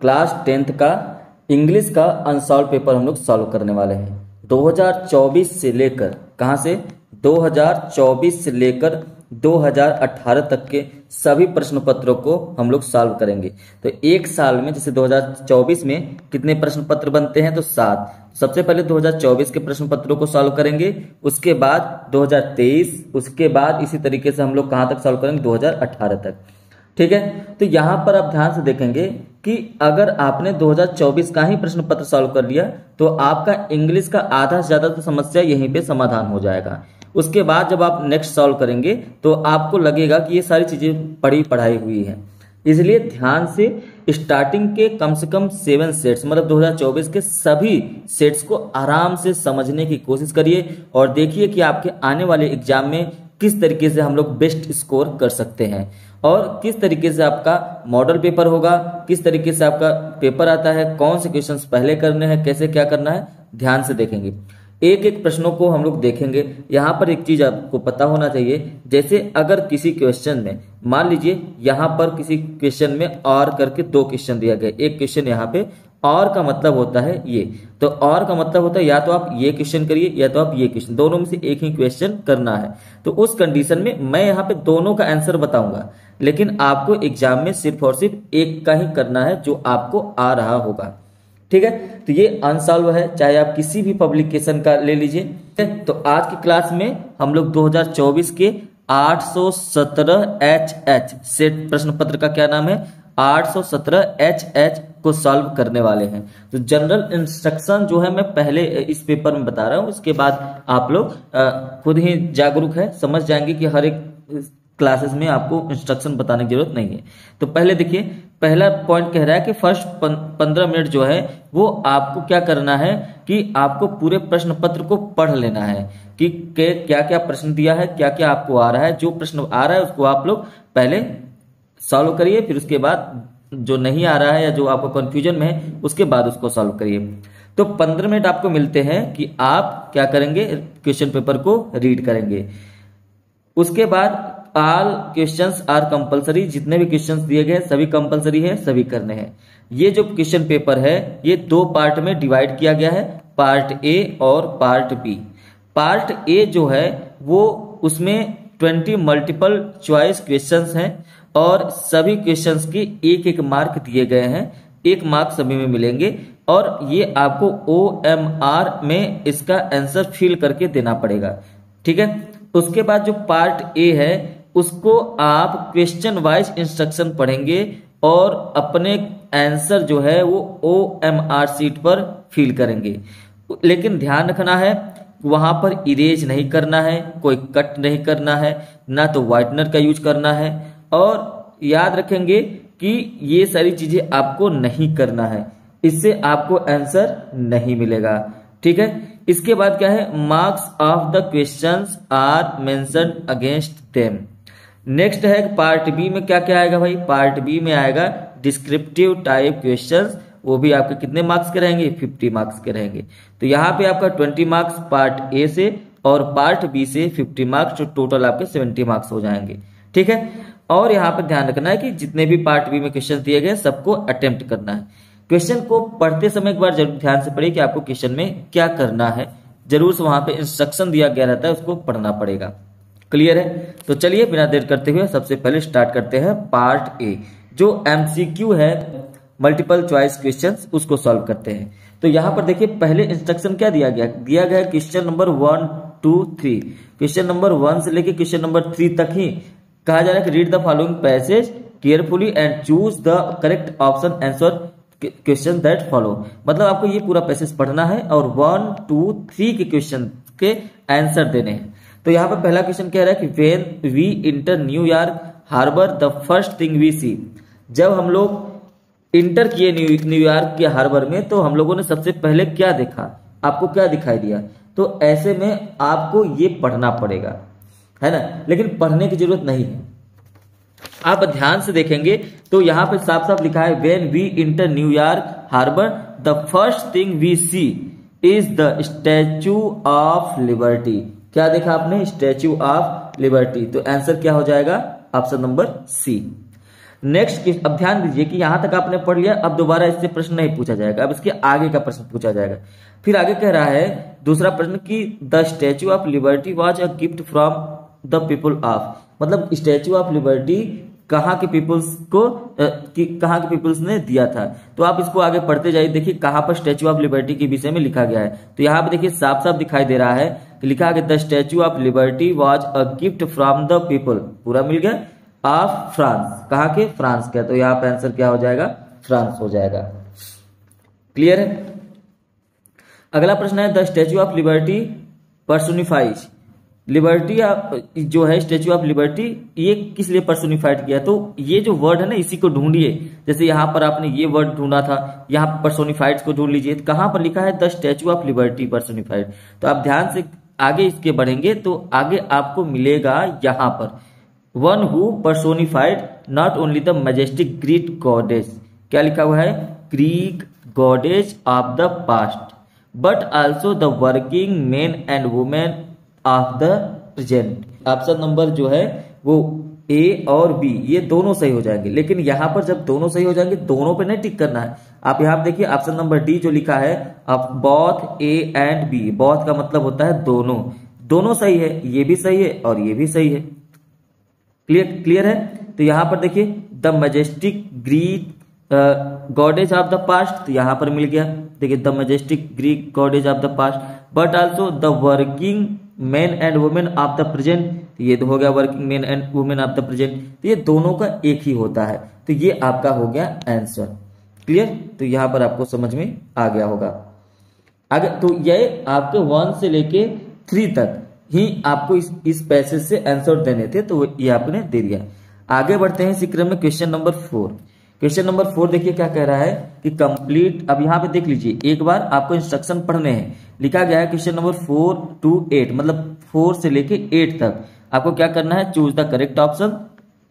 Class 10th का English का unsolved paper हम लोग सॉल्व करने वाले हैं। 2024 से लेकर कहाँ से 2024 से लेकर 2018 तक के सभी प्रश्न पत्रों को हम लोग सॉल्व करेंगे। तो एक साल में जैसे 2024 में कितने प्रश्न पत्र बनते हैं, तो 7। सबसे पहले 2024 के प्रश्न पत्रों को सॉल्व करेंगे, उसके बाद 2023, उसके बाद इसी तरीके से हम लोग कहाँ तक सॉल्व करेंगे, 2018 तक। ठीक है, तो यहां पर आप ध्यान से देखेंगे कि अगर आपने 2024 का ही प्रश्न पत्र सॉल्व कर लिया तो आपका इंग्लिश का आधा से ज्यादा तो समस्या यहीं पे समाधान हो जाएगा। उसके बाद जब आप नेक्स्ट सॉल्व करेंगे तो आपको लगेगा कि ये सारी चीजें पढ़ी पढ़ाई हुई है। इसलिए ध्यान से स्टार्टिंग के कम से कम 7 सेट्स मतलब 2024 के सभी सेट्स को आराम से समझने की कोशिश करिए और देखिए कि आपके आने वाले एग्जाम में किस तरीके से हम लोग बेस्ट स्कोर कर सकते हैं और किस तरीके से आपका मॉडल पेपर होगा, किस तरीके से आपका पेपर आता है, कौन से क्वेश्चंस पहले करने हैं, कैसे क्या करना है, ध्यान से देखेंगे। एक एक प्रश्नों को हम लोग देखेंगे। यहाँ पर एक चीज आपको पता होना चाहिए, जैसे अगर किसी क्वेश्चन में मान लीजिए यहाँ पर किसी क्वेश्चन में और करके 2 क्वेश्चन दिया गया, एक क्वेश्चन यहाँ पे और का मतलब होता है ये, तो और का मतलब होता है या तो आप ये क्वेश्चन करिए या तो आप ये क्वेश्चन, दोनों में से एक ही क्वेश्चन करना है। तो उस कंडीशन में मैं यहाँ पे दोनों का आंसर बताऊंगा, लेकिन आपको एग्जाम में सिर्फ और सिर्फ एक का ही करना है जो आपको आ रहा होगा। ठीक है, तो ये अनसॉल्व है, चाहे आप किसी भी पब्लिकेशन का ले लीजिए। तो आज की क्लास में हम लोग 2024 के 817 HH सेट प्रश्न पत्र का क्या नाम है, 817 HH को सॉल्व करने वाले हैं। तो जनरल इंस्ट्रक्शन जो है मैं पहले इस पेपर में बता रहा हूं, इसके बाद आप लोग खुद ही जागरूक है, समझ जाएंगे कि हर एक क्लासेस में आपको इंस्ट्रक्शन बताने की जरूरत नहीं है। तो पहले देखिए, पहला पॉइंट कह रहा है कि फर्स्ट 15 मिनट जो है वो आपको क्या करना है कि आपको पूरे प्रश्न पत्र को पढ़ लेना है कि क्या क्या प्रश्न दिया है, क्या क्या आपको आ रहा है। जो प्रश्न आ रहा है उसको आप लोग पहले सॉल्व करिए, फिर उसके बाद जो नहीं आ रहा है या जो आपको कंफ्यूजन में है उसके बाद उसको सॉल्व करिए। तो 15 मिनट आपको मिलते हैं कि आप क्या करेंगे, क्वेश्चन पेपर को रीड करेंगे। उसके बाद ऑल क्वेश्चंस आर कंपलसरी, जितने भी क्वेश्चंस दिए गए सभी कंपलसरी है, सभी करने हैं। ये जो क्वेश्चन पेपर है ये 2 पार्ट में डिवाइड किया गया है, पार्ट ए और पार्ट बी। पार्ट ए जो है वो उसमें 20 मल्टीपल चॉइस क्वेश्चंस हैं और सभी क्वेश्चंस के एक एक मार्क दिए गए हैं, 1 मार्क सभी में मिलेंगे और ये आपको OMR में इसका आंसर फिल करके देना पड़ेगा। ठीक है, उसके बाद जो पार्ट ए है उसको आप क्वेश्चन वाइज इंस्ट्रक्शन पढ़ेंगे और अपने आंसर जो है वो OMR सीट पर फिल करेंगे। लेकिन ध्यान रखना है वहां पर इरेज नहीं करना है, कोई कट नहीं करना है, ना तो व्हाइटनर का यूज करना है और याद रखेंगे कि ये सारी चीजें आपको नहीं करना है, इससे आपको आंसर नहीं मिलेगा। ठीक है, इसके बाद क्या है, marks of the questions are mentioned against them. Next है पार्ट बी में क्या क्या आएगा भाई, पार्ट बी में आएगा डिस्क्रिप्टिव टाइप क्वेश्चंस, वो भी आपके कितने मार्क्स के रहेंगे, 50 मार्क्स के रहेंगे। तो यहाँ पे आपका 20 मार्क्स पार्ट ए से और पार्ट बी से 50 मार्क्स, जो टोटल आपके 70 मार्क्स हो जाएंगे। ठीक है, और यहाँ पे ध्यान रखना है कि जितने भी पार्ट बी में क्वेश्चन दिए गए सबको अटेम्प्ट करना है। क्वेश्चन को पढ़ते समय एक बार जरूर ध्यान से पढ़िए कि आपको क्वेश्चन में क्या करना है, जरूर से वहां पे इंस्ट्रक्शन दिया गया रहता है उसको पढ़ना पड़ेगा। क्लियर है, तो चलिए बिना देर करते हुए सबसे पहले स्टार्ट करते हैं पार्ट ए, जो MCQ है मल्टीपल चॉइस क्वेश्चंस, उसको सॉल्व करते हैं। तो यहाँ पर देखिए पहले इंस्ट्रक्शन क्या दिया गया क्वेश्चन नंबर 1, 2, 3, क्वेश्चन नंबर 1 से लेके क्वेश्चन नंबर 3 तक ही कहा जा रहा है कि read the following passage carefully and choose the correct option answer question that follow. मतलब आपको ये पूरा पैसेज पढ़ना है और 1, 2, 3 के क्वेश्चन के आंसर देने हैं। तो यहाँ पर पहला क्वेश्चन कह रहा है कि when we enter New York harbour the first thing we see. जब हम लोग इंटर किए न्यूयॉर्क के हार्बर में तो हम लोगों ने सबसे पहले क्या देखा, आपको क्या दिखाई दिया। तो ऐसे में आपको ये पढ़ना पड़ेगा, है ना, लेकिन पढ़ने की जरूरत नहीं है। आप ध्यान से देखेंगे तो यहाँ पे साफ साफ लिखा है when we enter New York harbour the first thing we see is the statue of liberty. क्या देखा आपने, स्टैच्यू ऑफ लिबर्टी। तो आंसर क्या हो जाएगा, ऑप्शन नंबर सी। नेक्स्ट, अब ध्यान दीजिए कि यहां तक आपने पढ़ लिया, अब दोबारा इससे प्रश्न नहीं पूछा जाएगा, अब इसके आगे का प्रश्न पूछा जाएगा। फिर आगे कह रहा है दूसरा प्रश्न कि the statue of liberty was a gift from the people of, मतलब स्टैच्यू ऑफ लिबर्टी कहाँ के पीपुल्स को कहाँ के पीपुल्स ने दिया था। तो आप इसको आगे पढ़ते जाइए, देखिए कहाँ पर स्टैच्यू ऑफ लिबर्टी के विषय में लिखा गया है। तो यहाँ पे देखिए साफ साफ दिखाई दे रहा है कि लिखा गया the statue of liberty was a gift from the people, पूरा मिल गया, ऑफ फ्रांस, कहाँ के, फ्रांस का। तो यहाँ पे आंसर क्या हो जाएगा, फ्रांस हो जाएगा। क्लियर है। अगला प्रश्न है the statue of Liberty personifies, liberty जो है स्टैच्यू ऑफ लिबर्टी ये किस लिए पर्सोनिफाइड किया। तो ये जो वर्ड है ना इसी को ढूंढिए, जैसे यहाँ पर आपने ये वर्ड ढूंढा था, यहाँ पर पर्सोनिफाइड को ढूंढ लीजिए। कहाँ पर लिखा है the statue of liberty personified. तो आप ध्यान से आगे इसके बढ़ेंगे तो आगे आपको मिलेगा यहाँ पर one who personified not only the majestic Greek goddess, क्या लिखा हुआ है, Greek goddess of the past but also the working main and women of the present. Option number जो है वो ए और बी ये दोनों सही हो जाएंगे, लेकिन यहां पर जब दोनों सही हो जाएंगे दोनों पे नहीं टिक करना है। आप यहां देखिए ऑप्शन नंबर डी जो लिखा है अब both A and B, both का मतलब होता है दोनों, दोनों सही है, ये भी सही है और ये भी सही है। क्लियर है। तो यहां पर देखिए the majestic Greek goddess of the past, तो यहां पर मिल गया, देखिए the majestic Greek goddess of the past but also the working man and women of the present, ये तो हो गया working man and women of the present, तो ये दोनों का एक ही होता है। तो ये आपका हो गया आंसर। क्लियर। तो यहां पर आपको समझ में आ गया होगा। आगे तो ये आपके 1 से लेके 3 तक ही आपको इस पैसेज से आंसर देने थे, तो ये आपने दे दिया। आगे बढ़ते हैं इसी क्रम में क्वेश्चन नंबर 4। क्वेश्चन नंबर 4 देखिए क्या कह रहा है कि कंप्लीट, अब यहाँ पे देख लीजिए एक बार आपको इंस्ट्रक्शन पढ़ने हैं। लिखा गया है क्वेश्चन नंबर 4 to 8, मतलब 4 से लेके 8 तक आपको क्या करना है, choose the correct option,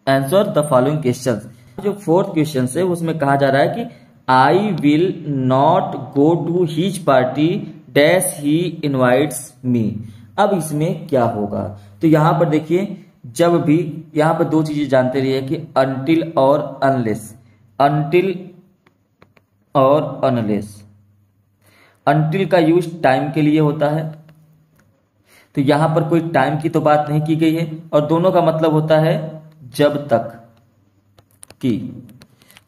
answer the following questions. जो 4th क्वेश्चन है उसमें कहा जा रहा है कि I will not go to his party dash he invites me. अब इसमें क्या होगा, तो यहां पर देखिए जब भी यहां पर 2 चीजें जानते रहिए कि अनटिल और अनलेस, अनटिल और अनलेस। अनटिल का यूज टाइम के लिए होता है, तो यहां पर कोई टाइम की तो बात नहीं की गई है, और दोनों का मतलब होता है जब तक की।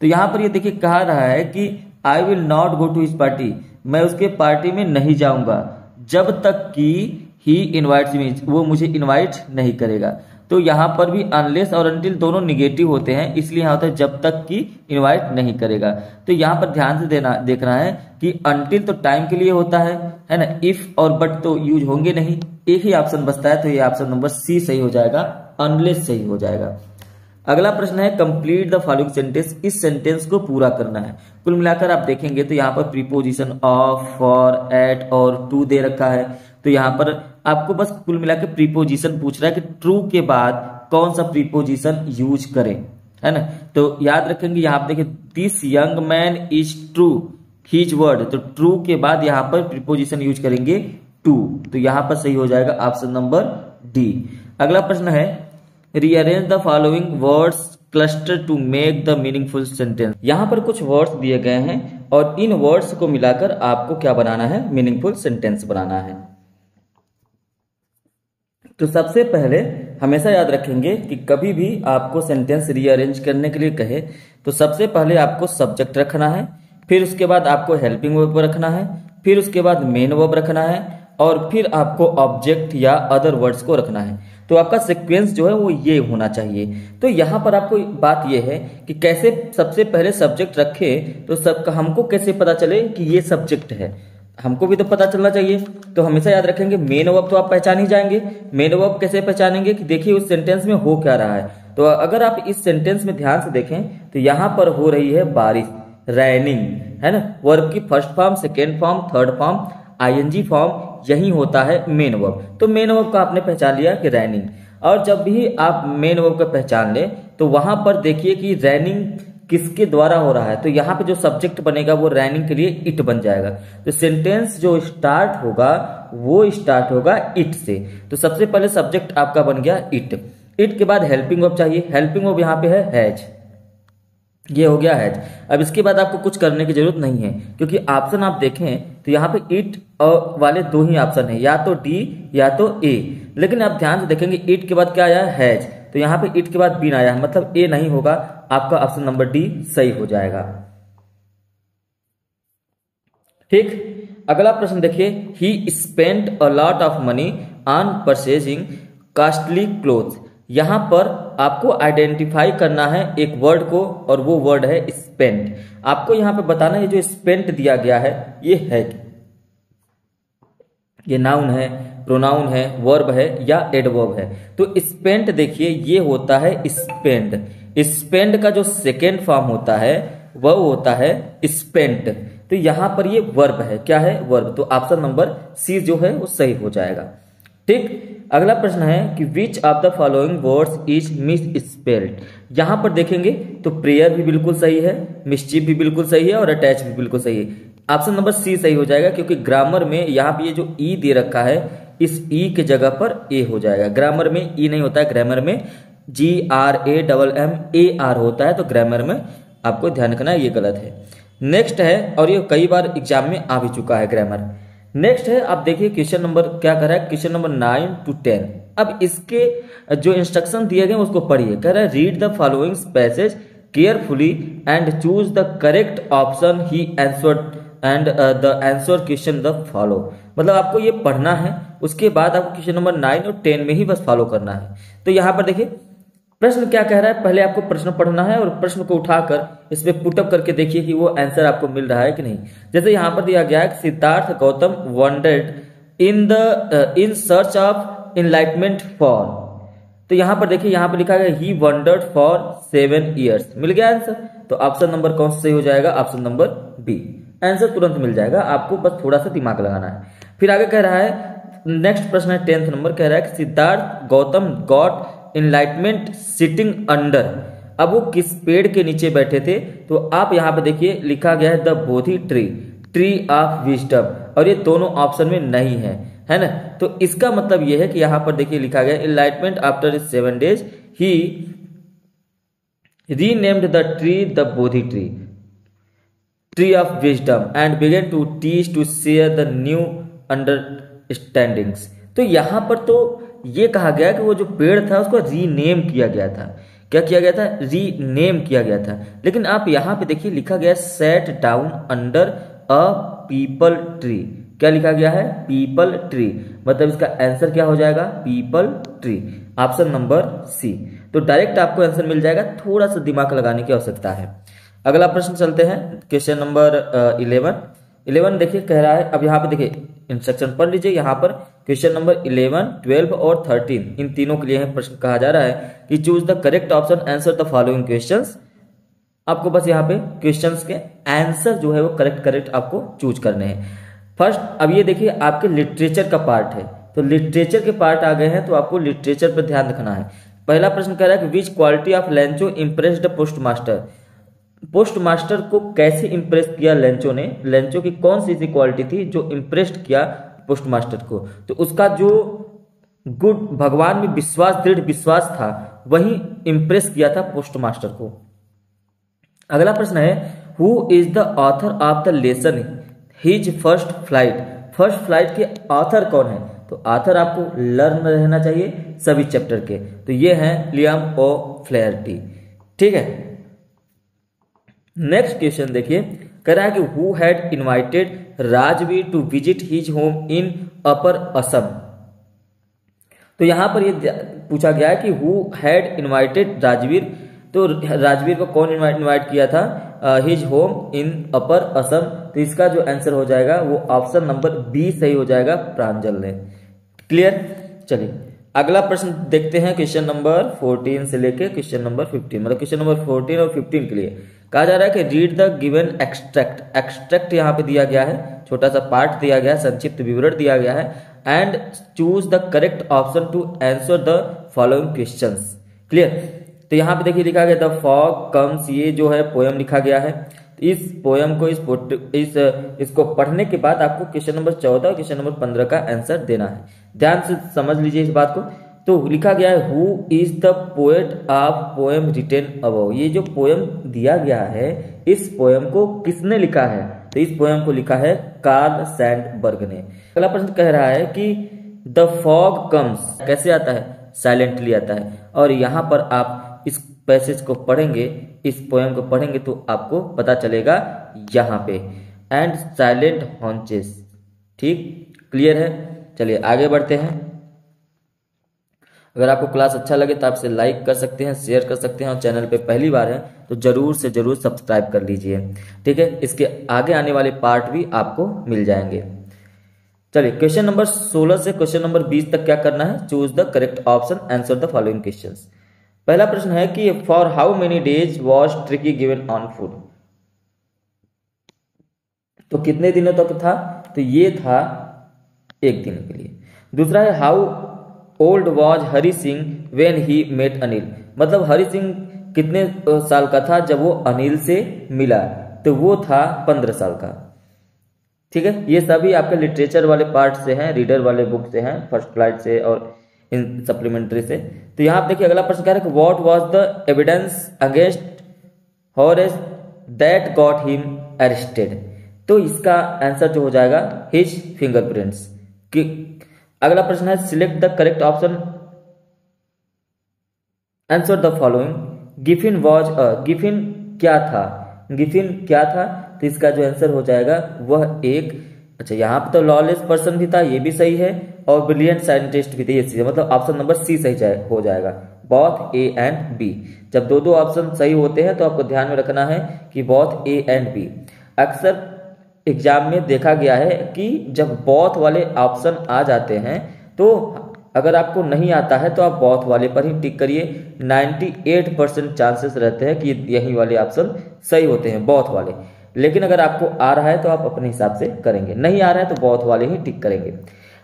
तो यहां पर ये देखिए कहा रहा है कि I will not go to his party, मैं उसके पार्टी में नहीं जाऊंगा जब तक कि ही इनवाइट्स मी, वो मुझे इनवाइट नहीं करेगा। तो यहां पर भी अनलेस और अनटिल दोनों निगेटिव होते हैं, इसलिए यहां होता है जब तक कि इनवाइट नहीं करेगा। तो यहां पर ध्यान से देखना है कि अनटिल तो टाइम के लिए होता है ना, इफ और बट तो यूज होंगे नहीं, एक ही ऑप्शन बचता है, तो ये ऑप्शन नंबर सी सही हो जाएगा, अनलेस सही हो जाएगा। अगला प्रश्न है कंप्लीट द फॉलोइंग सेंटेंस, इस सेंटेंस को पूरा करना है। कुल मिलाकर आप देखेंगे तो यहाँ पर प्रीपोजिशन ऑफ, फॉर, एट और टू दे रखा है। तो यहाँ पर आपको बस कुल मिलाकर प्रीपोजिशन पूछ रहा है कि ट्रू के बाद कौन सा प्रीपोजिशन यूज करें, है ना। तो याद रखेंगे यहाँ पर देखिए this young man is true his word, तो ट्रू के बाद यहाँ पर प्रीपोजिशन यूज करेंगे टू, तो यहाँ पर सही हो जाएगा ऑप्शन नंबर डी। अगला प्रश्न है rearrange the following words cluster to make the meaningful sentence. यहां पर कुछ वर्ड्स दिए गए हैं और इन वर्ड्स को मिलाकर आपको क्या बनाना है, मीनिंगफुल सेंटेंस बनाना है। तो सबसे पहले हमेशा याद रखेंगे कि कभी भी आपको सेंटेंस रीअरेंज करने के लिए कहे तो सबसे पहले आपको सब्जेक्ट रखना है, फिर उसके बाद आपको हेल्पिंग वर्ब रखना है, फिर उसके बाद मेन वर्ब रखना है, और फिर आपको ऑब्जेक्ट या अदर वर्ड्स को रखना है। तो आपका सीक्वेंस जो है वो ये होना चाहिए। तो यहाँ पर आपको बात ये है कि कैसे सबसे पहले सब्जेक्ट रखे, तो हमको कैसे पता चले कि ये सब्जेक्ट है, हमको भी तो पता चलना चाहिए। तो हमेशा याद रखेंगे मेन वर्ब तो आप पहचान ही जाएंगे। मेन वर्ब कैसे पहचानेंगे कि देखिए उस सेंटेंस में हो क्या रहा है। तो अगर आप इस सेंटेंस में ध्यान से देखें तो यहाँ पर हो रही है बारिश, रैनिंग, है ना। वर्ब की first form, second form, third form, ING form, यही होता है मेन वर्ब। तो मेन वर्ब का आपने पहचान लिया कि रैनिंग, और जब भी आप मेन वर्ब का पहचान ले तो वहां पर देखिए कि रैनिंग किसके द्वारा हो रहा है। तो यहाँ पे जो सब्जेक्ट बनेगा वो रैनिंग के लिए इट बन जाएगा। तो सेंटेंस जो स्टार्ट होगा वो स्टार्ट होगा इट से। तो सबसे पहले सब्जेक्ट आपका बन गया इट। इट के बाद हेल्पिंग वर्ब चाहिए, हेल्पिंग वर्ब यहाँ पे है हैज, ये हो गया हैज। अब इसके बाद आपको कुछ करने की जरूरत नहीं है, क्योंकि ऑप्शन आप देखें तो यहाँ पे इट वाले दो ही ऑप्शन है, या तो डी या तो ए। लेकिन आप ध्यान से देखेंगे इट के बाद क्या आया है, हैज। तो यहाँ पे इट के बाद बीन आया है, मतलब ए नहीं होगा, आपका ऑप्शन नंबर डी सही हो जाएगा। ठीक, अगला प्रश्न देखिए, ही spent a lot of money on purchasing costly clothes. यहां पर आपको आइडेंटिफाई करना है एक वर्ड को, और वो वर्ड है स्पेंट। आपको यहां पे बताना है जो स्पेंट दिया गया है ये है, ये नाउन है, प्रोनाउन है, वर्ब है या एडवर्ब है। तो स्पेंट देखिए ये होता है स्पेंड। स्पेंड का जो सेकेंड फॉर्म होता है वह होता है स्पेंट। तो यहां पर ये वर्ब है, क्या है, वर्ब। तो ऑप्शन नंबर सी जो है वो सही हो जाएगा। ठीक, अगला प्रश्न है कि which of the following words is miss spelled. यहां पर देखेंगे तो प्रेयर भी बिल्कुल सही है, मिस्चीफ भी बिल्कुल सही है और अटैच भी बिल्कुल सही है। ऑप्शन नंबर सी सही हो जाएगा, क्योंकि ग्रामर में यहाँ पे ये जो ई दे रखा है इस ई के जगह पर ए हो जाएगा। ग्रामर में ई नहीं होता है, ग्रामर में GRAMMAR होता है। तो ग्रामर में आपको ध्यान रखना है, ये गलत है। नेक्स्ट है, और ये कई बार एग्जाम में आ भी चुका है ग्रामर। नेक्स्ट है, आप देखिए क्वेश्चन नंबर क्या कर रहा है, क्वेश्चन नंबर 9 to 10। अब इसके जो इंस्ट्रक्शन दिए गए उसको पढ़िए। कह रहा है read the following passage carefully and choose the correct option he answered and the answer question the follow. मतलब आपको ये पढ़ना है, उसके बाद आपको क्वेश्चन नंबर 9 और 10 में ही बस फॉलो करना है। तो यहाँ पर देखिए प्रश्न क्या कह रहा है, पहले आपको प्रश्न पढ़ना है और प्रश्न को उठाकर इसमें पुटअप करके देखिए कि वो आंसर आपको मिल रहा है कि नहीं। जैसे यहाँ पर दिया गया है Siddhartha Gautama wandered in search of enlightenment for. तो यहाँ पर देखिए, यहाँ पर लिखा गया ही वंडर्ड फॉर 7 years। मिल गया आंसर। तो ऑप्शन नंबर कौन सा सही हो जाएगा, ऑप्शन नंबर बी। आंसर तुरंत मिल जाएगा, आपको बस थोड़ा सा दिमाग लगाना है। फिर आगे कह रहा है, नेक्स्ट प्रश्न है 10th नंबर, कह रहा है कि Siddharth Gautam got enlightenment sitting under. अब वो किस पेड़ के नीचे बैठे थे, तो आप यहाँ पे देखिए लिखा गया है the Bodhi tree, tree of wisdom, और ये दोनों ऑप्शन में नहीं है ना। तो इसका मतलब ये है कि यहाँ पर देखिए लिखा गया enlightenment after 7 days he renamed the tree the Bodhi tree, tree of wisdom and began to teach to share the new understandings. तो यहाँ पर तो ये कहा गया कि वो जो पेड़ था उसको रीनेम किया गया था। क्या किया गया था, रीनेम किया गया था। लेकिन आप यहाँ पे देखिए लिखा गया set down under a people tree. क्या लिखा गया है, पीपल ट्री। मतलब इसका आंसर क्या हो जाएगा, peepal tree, option number C. तो डायरेक्ट आपको आंसर मिल जाएगा, थोड़ा सा दिमाग लगाने की आवश्यकता है। अगला प्रश्न चलते हैं, क्वेश्चन नंबर 11 देखिए कह रहा है, अब यहाँ पे देखिए इंस्ट्रक्शन पढ़ लीजिए। यहाँ पर क्वेश्चन नंबर 11, 12 और 13 इन तीनों के लिए प्रश्न कहा जा रहा है कि choose the correct option, answer the following questions. आपको बस यहाँ पे क्वेश्चंस के आंसर जो है वो करेक्ट आपको चूज करने हैं। फर्स्ट, अब ये देखिए आपके लिटरेचर का पार्ट है, तो लिटरेचर के पार्ट आ गए हैं, तो आपको लिटरेचर पर ध्यान रखना है। पहला प्रश्न कह रहा है कि विच quality of Lencho impressed post master. Post master को कैसे इंप्रेस किया लेंचो ने, लेंचो की कौन सी ऐसी क्वालिटी थी जो इंप्रेस्ड किया पोस्ट मास्टर को। तो उसका जो गुड, भगवान में विश्वास, दृढ़ विश्वास था, वही इंप्रेस किया था पोस्ट मास्टर को। अगला प्रश्न है who is the author of the lesson his first flight. First flight के ऑथर कौन है, तो ऑथर आपको लर्न रहना चाहिए सभी चैप्टर के। तो ये हैं लियाम ओ फ्लेयर्टी। ठीक है, नेक्स्ट क्वेश्चन देखिए, कह रहा है कि who had invited Rajveer to visit his home in upper Assam. तो यहां पर ये पूछा गया है कि हु हैड इनवाइटेड राजवीर, तो राजवीर को कौन इनवाइट किया था his home in upper Assam. तो इसका जो आंसर हो जाएगा वो ऑप्शन नंबर बी सही हो जाएगा, प्रांजल ने। क्लियर, चलिए अगला प्रश्न देखते हैं, क्वेश्चन नंबर 14 से लेके क्वेश्चन नंबर 15, मतलब क्वेश्चन नंबर 14 और 15 के लिए कहा जा रहा है कि read the given extract. Extract यहाँ पे दिया गया है, छोटा सा पार्ट दिया गया है, संक्षिप्त विवरण दिया गया है, and choose the correct option to answer the following questions. Clear, तो यहाँ पे देखिए लिखा गया द फॉग कम्स, ये जो है पोयम लिखा गया है। इस पोयम को इसको पढ़ने के बाद आपको क्वेश्चन नंबर 14 और क्वेश्चन नंबर 15 का आंसर देना है। ध्यान से समझ लीजिए इस बात को। तो लिखा गया है who is the poet of poem written above. ये जो पोएम दिया गया है इस पोएम को किसने लिखा है? तो इस पोएम को लिखा है कार्ल सैंडबर्ग ने। अगला प्रश्न कह रहा है कि द फॉग कम्स कैसे आता है? साइलेंटली आता है। और यहाँ पर आप इस पैसेज को पढ़ेंगे, इस पोएम को पढ़ेंगे तो आपको पता चलेगा यहाँ पे एंड साइलेंट हॉन्चेस। ठीक, क्लियर है? चलिए आगे बढ़ते हैं। अगर आपको क्लास अच्छा लगे तो आप इसे लाइक कर सकते हैं, शेयर कर सकते हैं और चैनल पे पहली बार है तो जरूर से जरूर सब्सक्राइब कर लीजिए। ठीक है, इसके आगे आने वाले पार्ट भी आपको मिल जाएंगे। चलिए क्वेश्चन नंबर 16 से क्वेश्चन नंबर 20 तक क्या करना है? Choose the correct option, answer the following questions. पहला प्रश्न है कि for how many days was tricky given on food. तो कितने दिनों तक था? तो ये था एक दिन के लिए। दूसरा है how old was Hari Singh when he met Anil. मतलब हरि सिंह कितने साल का था जब वो अनिल से मिला? तो वो था 15 साल का। ठीक है, ये सभी आपके लिटरेचर वाले पार्ट से हैं, रीडर वाले बुक से हैं, फर्स्ट फ्लाइट से और इन सप्लीमेंट्री से। तो यहाँ आप देखिए अगला प्रश्न कह रहा है कि what was the evidence against Horace that got him arrested. तो इसका आंसर जो हो जाएगा हिज फिंगरप्रिंट्स। कि अगला प्रश्न है select the correct option, answer the following. Giffin was Giffin क्या था? गिफिन क्या था? तो इसका जो आंसर हो जाएगा वह एक, अच्छा यहाँ पे तो लॉलेस पर्सन भी था, ये भी सही है, और ब्रिलियंट साइंटिस्ट भी थे, ये सही है। मतलब ऑप्शन नंबर सी सही हो जाएगा, बोथ ए एंड बी। जब दो दो ऑप्शन सही होते हैं तो आपको ध्यान में रखना है कि बोथ ए एंड बी। अक्सर एग्जाम में देखा गया है कि जब बोथ वाले ऑप्शन आ जाते हैं तो अगर आपको नहीं आता है तो आप बोथ वाले पर ही टिक करिए। 98% चांसेस रहते हैं कि यही वाले ऑप्शन सही होते हैं, बोथ वाले। लेकिन अगर आपको आ रहा है तो आप अपने हिसाब से करेंगे, नहीं आ रहा है तो बोथ वाले ही टिक करेंगे।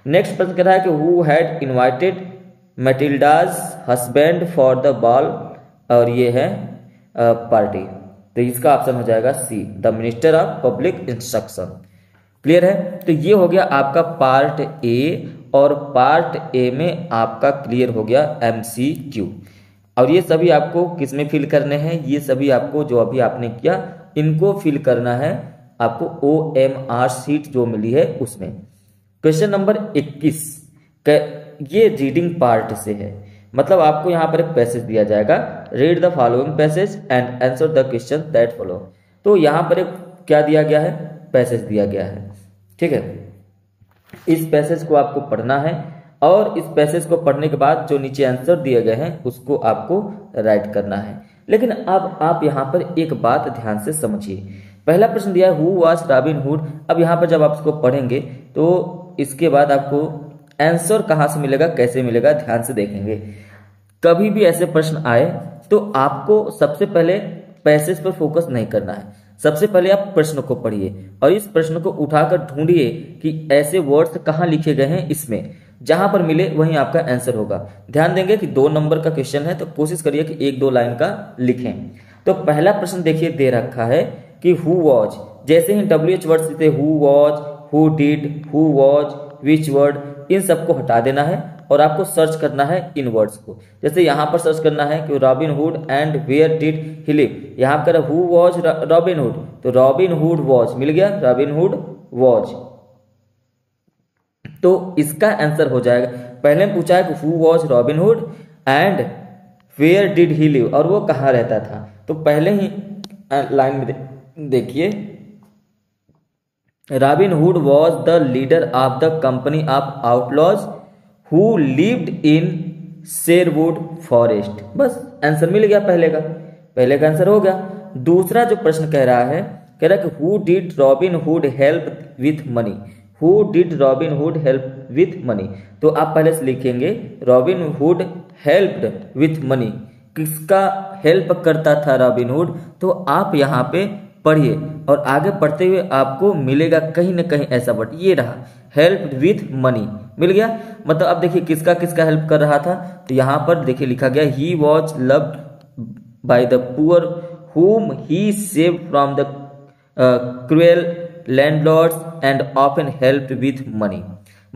नेक्स्ट प्रश्न कह रहा है कि who had invited Matilda's husband for the ball, और ये है पार्टी। तो इसका ऑप्शन हो जाएगा C, the minister of public instruction. Clear है? तो ये हो गया आपका पार्ट ए, और पार्ट ए में आपका क्लियर हो गया MCQ। और ये सभी आपको किस में फिल करने हैं? ये सभी आपको जो अभी आपने किया इनको फिल करना है आपको OMR शीट जो मिली है उसमें। क्वेश्चन नंबर 21 ये रीडिंग पार्ट से है। मतलब आपको यहाँ पर एक पैसेज दिया जाएगा, read the following passage and answer the question that follow. तो यहाँ पर एक क्या दिया गया है? पैसेज दिया गया है। ठीक है, इस पैसेज को आपको पढ़ना है और इस पैसेज को पढ़ने के बाद जो नीचे आंसर दिए गए हैं उसको आपको राइट करना है। लेकिन अब आप यहाँ पर एक बात ध्यान से समझिए। पहला प्रश्न दिया है हु वाज रॉबिन हुड। अब यहाँ पर जब आप इसको पढ़ेंगे तो इसके बाद आपको आंसर कहाँ से मिलेगा, कैसे मिलेगा, ध्यान से देखेंगे। कभी भी ऐसे प्रश्न आए तो आपको सबसे पहले पैसेज पर फोकस नहीं करना है, सबसे पहले आप प्रश्न को पढ़िए और इस प्रश्न को उठाकर ढूंढिए कि ऐसे वर्ड्स कहाँ लिखे गए हैं। इसमें जहां पर मिले वहीं आपका आंसर होगा। ध्यान देंगे कि 2 नंबर का क्वेश्चन है तो कोशिश करिए कि 1-2 लाइन का लिखें। तो पहला प्रश्न देखिए दे रखा है कि हु वॉज, जैसे ही WH वर्ड से who was, who did, who was, which word, इन सबको हटा देना है और आपको सर्च करना है इन वर्ड्स को। जैसे यहाँ पर सर्च करना है कि Robin Hood and where did he live. यहाँ पर हु वॉज रॉबिन हुड, तो रॉबिन हुड वॉज मिल गया, रॉबिन हुड वॉज। तो इसका आंसर हो जाएगा, पहले पूछा है कि who was Robin Hood and where did he live, और वो कहाँ रहता था। तो पहले ही लाइन में देखिए, robin Hood was the leader of the company of outlaws who lived in Sherwood forest. बस आंसर मिल गया, पहले का आंसर हो गया। दूसरा जो प्रश्न कह रहा है कि who did robin hood help with money, who did robin hood help with money. तो आप पहले से लिखेंगे robin hood helped with money, किसका हेल्प करता था रॉबिन हुड। तो आप यहाँ पे पढ़िए और आगे पढ़ते हुए आपको मिलेगा कहीं ना कहीं ऐसा वर्ड, ये रहा हेल्प विथ मनी, मिल गया। मतलब अब देखिए किसका किसका हेल्प कर रहा था। तो यहाँ पर देखिए लिखा गया he was loved by the poor whom he saved from the cruel landlords and often helped with money।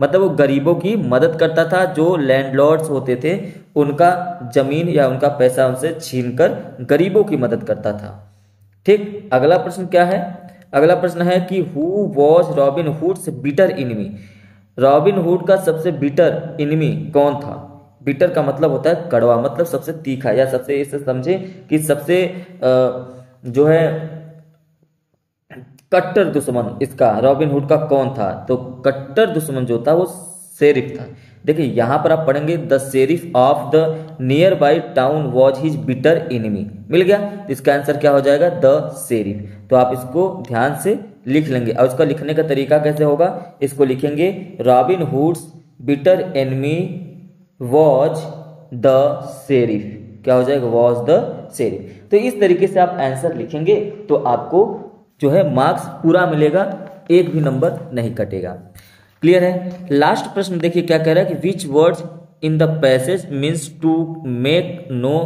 मतलब वो गरीबों की मदद करता था, जो लैंडलॉर्ड्स होते थे उनका जमीन या उनका पैसा उनसे छीनकर गरीबों की मदद करता था। ठीक, अगला प्रश्न क्या है? अगला प्रश्न है कि who was robin hoods bitter enemy. Robin hood का सबसे बिटर इनमी कौन था? बिटर का मतलब होता है कड़वा, मतलब सबसे तीखा, या सबसे, इसे समझे कि सबसे जो है कट्टर दुश्मन इसका रॉबिन हुड का कौन था? तो कट्टर दुश्मन जो था वो शेरिफ था। देखिए यहां पर आप पढ़ेंगे the sheriff of the nearby town was his bitter enemy. मिल गया, तो इसका आंसर क्या हो जाएगा? The sheriff. तो आप इसको ध्यान से लिख लेंगे, और इसका लिखने का तरीका कैसे होगा? इसको लिखेंगे robin hoods bitter enemy was the sheriff. क्या हो जाएगा? Was the sheriff. तो इस तरीके से आप आंसर लिखेंगे तो आपको जो है मार्क्स पूरा मिलेगा, एक भी नंबर नहीं कटेगा। क्लियर है? लास्ट प्रश्न देखिए क्या कह रहा है कि which words in the passage means to make no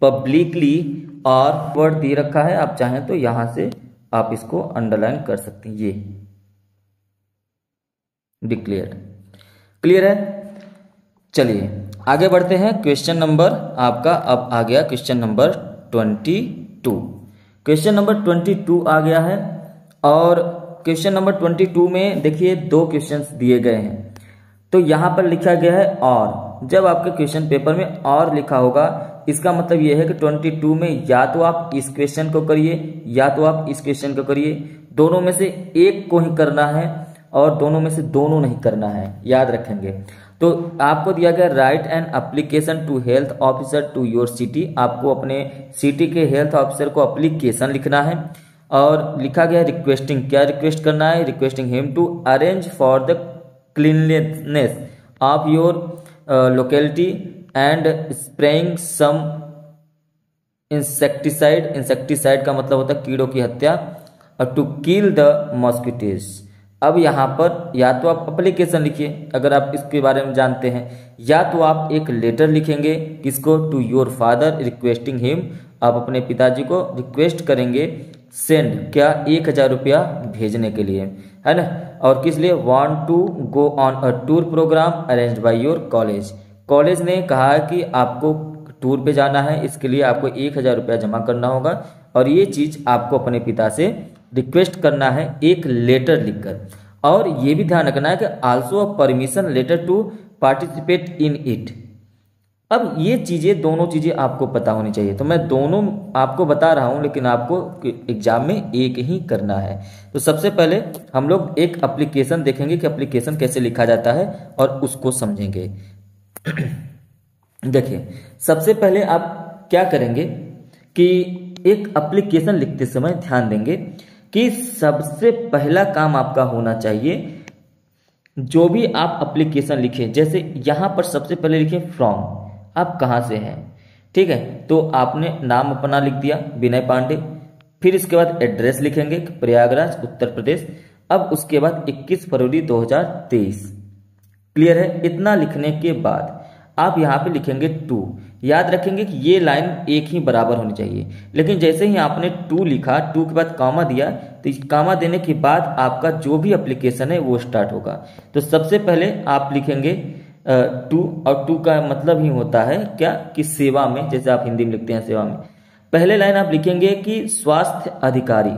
publicly, और वर्ड दे रखा है, आप चाहें तो यहां से आप इसको अंडरलाइन कर सकते हैं, ये डिक्लेयर। क्लियर है? चलिए आगे बढ़ते हैं। क्वेश्चन नंबर आपका अब आ गया क्वेश्चन नंबर 22। क्वेश्चन नंबर 22 आ गया है, और क्वेश्चन नंबर 22 में देखिए दो क्वेश्चंस दिए गए हैं। तो यहां पर लिखा गया है और। जब आपके क्वेश्चन पेपर में और लिखा होगा, इसका मतलब यह है कि 22 में या तो आप इस क्वेश्चन को करिए या तो आप इस क्वेश्चन को करिए, दोनों में से एक को ही करना है और दोनों में से दोनों नहीं करना है, याद रखेंगे। तो आपको दिया गया write an application to health officer to your city. आपको अपने सिटी के हेल्थ ऑफिसर को एप्लीकेशन लिखना है, और लिखा गया रिक्वेस्टिंग। क्या रिक्वेस्ट करना है? Requesting him to arrange for the cleanliness of your locality and spraying some insecticide. Insecticide का मतलब होता है कीड़ों की हत्या, और टू किल द मॉस्किटोज। अब यहाँ पर या तो आप एप्लीकेशन लिखिए अगर आप इसके बारे में जानते हैं, या तो आप एक लेटर लिखेंगे किसको? To your father requesting him. आप अपने पिताजी को रिक्वेस्ट करेंगे सेंड, क्या? 1000 रुपया भेजने के लिए, है ना। और किस लिए? Want to go on a tour program arranged by your college. College ने कहा कि आपको टूर पे जाना है, इसके लिए आपको 1000 रुपया जमा करना होगा, और ये चीज आपको अपने पिता से रिक्वेस्ट करना है एक लेटर लिखकर। और ये भी ध्यान रखना है कि also a permission letter to participate in it. अब ये चीजें, दोनों चीजें आपको पता होनी चाहिए। तो मैं दोनों आपको बता रहा हूं, लेकिन आपको एग्जाम में एक ही करना है। तो सबसे पहले हम लोग एक एप्लीकेशन देखेंगे कि एप्लीकेशन कैसे लिखा जाता है, और उसको समझेंगे। देखिए सबसे पहले आप क्या करेंगे कि एक एप्लीकेशन लिखते समय ध्यान देंगे कि सबसे पहला काम आपका होना चाहिए, जो भी आप एप्लीकेशन लिखें, जैसे यहां पर सबसे पहले लिखें फ्रॉम, आप कहां से हैं, ठीक है। तो आपने नाम अपना लिख दिया विनय पांडे, फिर इसके बाद एड्रेस लिखेंगे प्रयागराज उत्तर प्रदेश। अब उसके बाद 21 फरवरी 2023। क्लियर है? इतना लिखने के बाद आप यहाँ पे लिखेंगे टू। याद रखेंगे कि ये लाइन एक ही बराबर होनी चाहिए, लेकिन जैसे ही आपने टू लिखा, टू के बाद कामा दिया, तो इस कामा देने के बाद आपका जो भी एप्लीकेशन है वो स्टार्ट होगा। तो सबसे पहले आप लिखेंगे टू, और टू का मतलब ही होता है क्या? कि सेवा में, जैसे आप हिंदी में लिखते हैं सेवा में। पहले लाइन आप लिखेंगे कि स्वास्थ्य अधिकारी,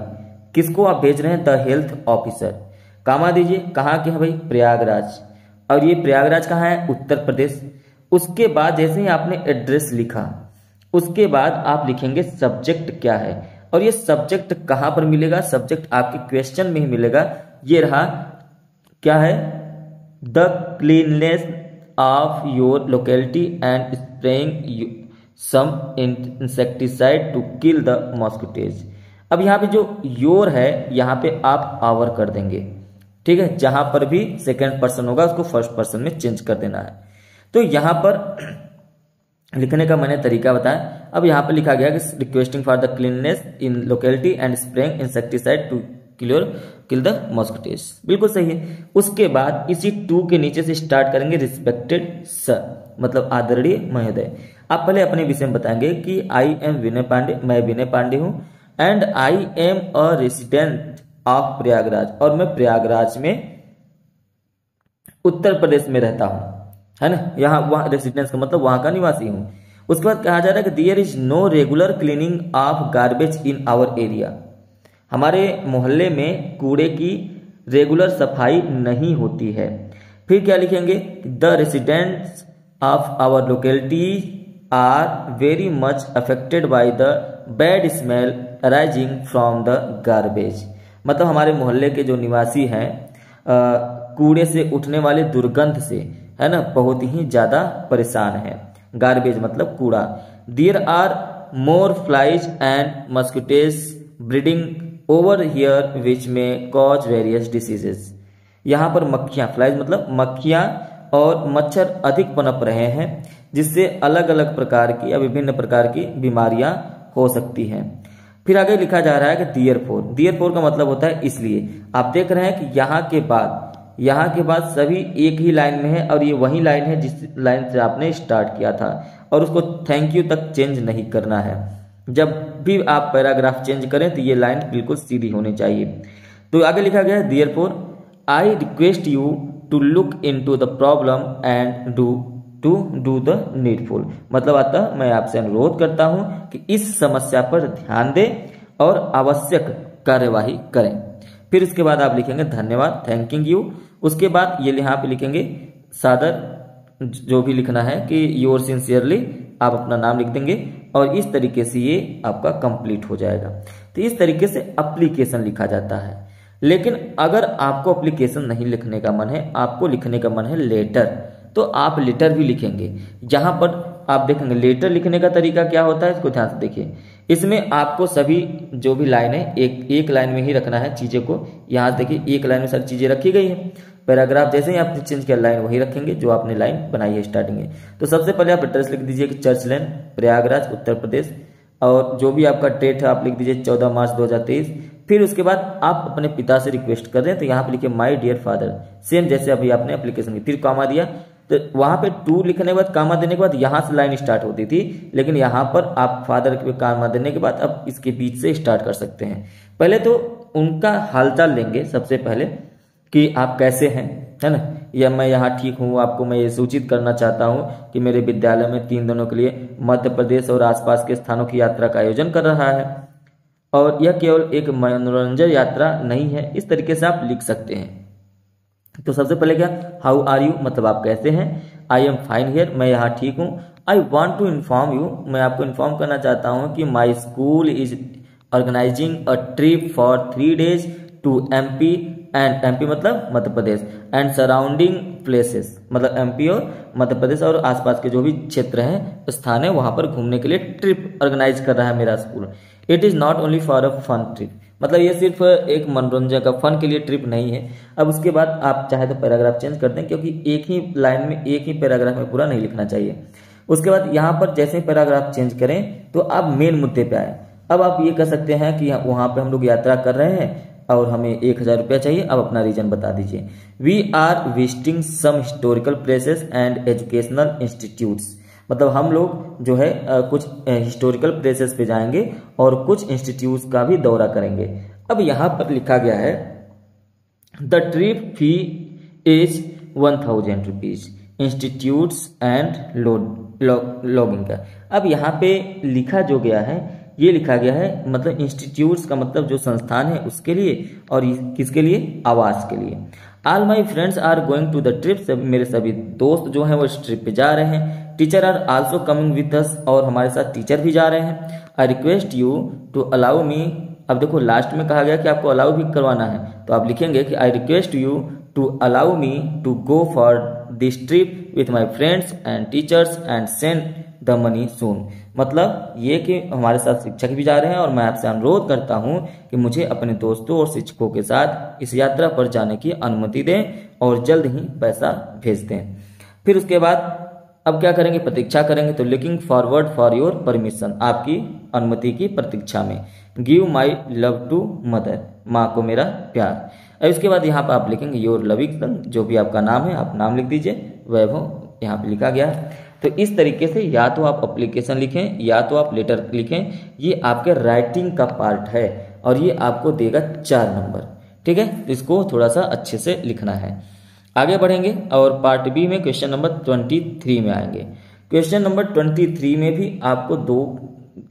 किसको आप भेज रहे हैं? The health officer. कामा दीजिए, कहाँ के हैं भाई? प्रयागराज, और ये प्रयागराज कहाँ है? उत्तर प्रदेश। उसके बाद जैसे ही आपने एड्रेस लिखा, उसके बाद आप लिखेंगे सब्जेक्ट क्या है, और ये सब्जेक्ट कहां पर मिलेगा? सब्जेक्ट आपके क्वेश्चन में ही मिलेगा। ये रहा, क्या है? The cleanness of your locality and spraying some insecticide to kill the mosquitoes. अब यहाँ पे जो योर है, यहाँ पे आप आवर कर देंगे, ठीक है। जहां पर भी सेकेंड पर्सन होगा उसको फर्स्ट पर्सन में चेंज कर देना है। तो यहां पर लिखने का मैंने तरीका बताया। अब यहां पर लिखा गया कि requesting for the cleanness in locality and spraying insecticide to kill the mosquitoes. बिल्कुल सही है। उसके बाद इसी टू के नीचे से स्टार्ट करेंगे रिस्पेक्टेड सर, मतलब आदरणीय महोदय। आप पहले अपने विषय में बताएंगे कि आई एम विनय पांडे, मैं विनय पांडे हूं, and I am a resident of Prayagraj, और मैं प्रयागराज में उत्तर प्रदेश में रहता हूँ, है ना, यहाँ वहाँ रेसिडेंस का मतलब वहाँ का निवासी हूँ। उसके बाद कहा जा रहा है कि there is no regular cleaning of garbage in our area, हमारे मोहल्ले में कूड़े की रेगुलर सफाई नहीं होती है। फिर क्या लिखेंगे, the residents of our locality are very much affected by the bad smell arising from the garbage, मतलब हमारे मोहल्ले के जो निवासी हैं कूड़े से उठने वाले दुर्गंध से, है ना, बहुत ही ज़्यादा परेशान है। गार्बेज मतलब कूड़ा। There are more flies and mosquitoes breeding over here which may cause various diseases, यहाँ पर मक्खियाँ, फ्लाइज मतलब मक्खियाँ और मच्छर अधिक पनप रहे हैं, जिससे अलग अलग प्रकार की या विभिन्न प्रकार की बीमारियां हो सकती हैं। फिर आगे लिखा जा रहा है कि दियरफॉर का मतलब होता है इसलिए। आप देख रहे हैं कि यहाँ के बाद सभी एक ही लाइन में है और ये वही लाइन है जिस लाइन से आपने स्टार्ट किया था, और उसको थैंक यू तक चेंज नहीं करना है। जब भी आप पैराग्राफ चेंज करें तो ये लाइन बिल्कुल सीधी होनी चाहिए। तो आगे लिखा गया है therefore I request you to look into the problem and do the needful, मतलब आता मैं आपसे अनुरोध करता हूं कि इस समस्या पर ध्यान दें और आवश्यक कार्यवाही करें। फिर उसके बाद आप लिखेंगे धन्यवाद, थैंकिंग यू। उसके बाद ये यहाँ पे लिखेंगे सादर, जो भी लिखना है कि योर सिंसियरली, आप अपना नाम लिख देंगे और इस तरीके से ये आपका कंप्लीट हो जाएगा। तो इस तरीके से एप्लीकेशन लिखा जाता है। लेकिन अगर आपको एप्लीकेशन नहीं लिखने का मन है, आपको लिखने का मन है लेटर, तो आप लेटर भी लिखेंगे। यहाँ पर आप देखेंगे लेटर लिखने का तरीका क्या होता है, इसको ध्यान से देखिए। इसमें आपको सभी जो भी लाइन है एक लाइन में ही रखना है चीज़ें को। यहाँ देखिए एक लाइन में सारी चीज़ें रखी गई है। पैराग्राफ जैसे ही आपने चेंज किया लाइन वही रखेंगे जो आपने लाइन बनाई है स्टार्टिंग में। तो सबसे पहले आप एड्रेस लिख दीजिए कि चर्च लेन, प्रयागराज, उत्तर प्रदेश, और जो भी आपका डेट है आप लिख दीजिए 14 मार्च 2023। फिर उसके बाद आप अपने पिता से रिक्वेस्ट कर दें तो यहाँ पे लिखिए माय डियर फादर, सेम जैसे अभी आपने एप्लीकेशन की। फिर कामा दिया तो वहाँ पे टू लिखने के बाद कामा देने के बाद यहाँ से लाइन स्टार्ट होती थी, लेकिन यहाँ पर आप फादर के कामा देने के बाद अब इसके बीच से स्टार्ट कर सकते हैं। पहले तो उनका हालचाल लेंगे सबसे पहले कि आप कैसे हैं, है ना, या मैं यहाँ ठीक हूँ। आपको मैं ये सूचित करना चाहता हूँ कि मेरे विद्यालय में 3 दिनों के लिए मध्य प्रदेश और आसपास के स्थानों की यात्रा का आयोजन कर रहा है और यह केवल एक मनोरंजन यात्रा नहीं है। इस तरीके से आप लिख सकते हैं। तो सबसे पहले क्या, हाउ आर यू, मतलब आप कैसे हैं। आई एम फाइन हियर, मैं यहाँ ठीक हूँ। I want to inform you, मैं आपको इन्फॉर्म करना चाहता हूँ कि my school is organizing a trip for 3 days to MP and MP मतलब Madhya Pradesh and surrounding places, मतलब एमपी और मध्य प्रदेश और आसपास के जो भी क्षेत्र हैं, स्थान है, वहां पर घूमने के लिए ट्रिप ऑर्गेनाइज कर रहा है मेरा school. It is not only for a fun trip, मतलब ये सिर्फ एक मनोरंजन का फन के लिए ट्रिप नहीं है। अब उसके बाद आप चाहे तो पैराग्राफ चेंज कर दें, क्योंकि एक ही लाइन में एक ही पैराग्राफ में पूरा नहीं लिखना चाहिए। उसके बाद यहाँ पर जैसे ही पैराग्राफ चेंज करें तो आप मेन मुद्दे पे आए। अब आप ये कह सकते हैं कि वहां पे हम लोग यात्रा कर रहे हैं और हमें 1000 रुपया चाहिए। अब अपना रीजन बता दीजिए। We are visiting some historical places and educational institutes, मतलब हम लोग जो है कुछ हिस्टोरिकल प्लेसेस पे जाएंगे और कुछ इंस्टीट्यूट्स का भी दौरा करेंगे। अब यहाँ पर लिखा गया है the trip fee is 1000 rupees, institutes and logging का। अब यहाँ पे लिखा जो गया है ये लिखा गया है, मतलब इंस्टीट्यूट्स का मतलब जो संस्थान है उसके लिए, और किसके लिए, आवास के लिए। All my friends are going to the trip, मेरे सभी दोस्त जो हैं वो इस ट्रिप पे जा रहे हैं। Teacher are also coming with us, और हमारे साथ टीचर भी जा रहे हैं। I request you to allow me, अब देखो लास्ट में कहा गया कि आपको अलाउ भी करवाना है, तो आप लिखेंगे कि I request you to allow me to go for this trip with my friends and teachers and send the money soon, मतलब ये कि हमारे साथ शिक्षक भी जा रहे हैं और मैं आपसे अनुरोध करता हूं कि मुझे अपने दोस्तों और शिक्षकों के साथ इस यात्रा पर जाने की अनुमति दें और जल्द ही पैसा भेज दें। फिर उसके बाद अब क्या करेंगे, प्रतीक्षा करेंगे। तो looking forward for your permission, आपकी अनुमति की प्रतीक्षा में। Give my love to mother, माँ को मेरा प्यार। और इसके बाद यहाँ पर आप लिखेंगे योर लविंग सन, जो भी आपका नाम है आप नाम लिख दीजिए, वैभव यहाँ पे लिखा गया है। तो इस तरीके से या तो आप एप्लीकेशन लिखें या तो आप लेटर लिखें, ये आपके राइटिंग का पार्ट है और ये आपको देगा 4 नंबर, ठीक है। तो इसको थोड़ा सा अच्छे से लिखना है। आगे बढ़ेंगे और पार्ट बी में क्वेश्चन नंबर 23 में आएंगे। क्वेश्चन नंबर 23 में भी आपको 2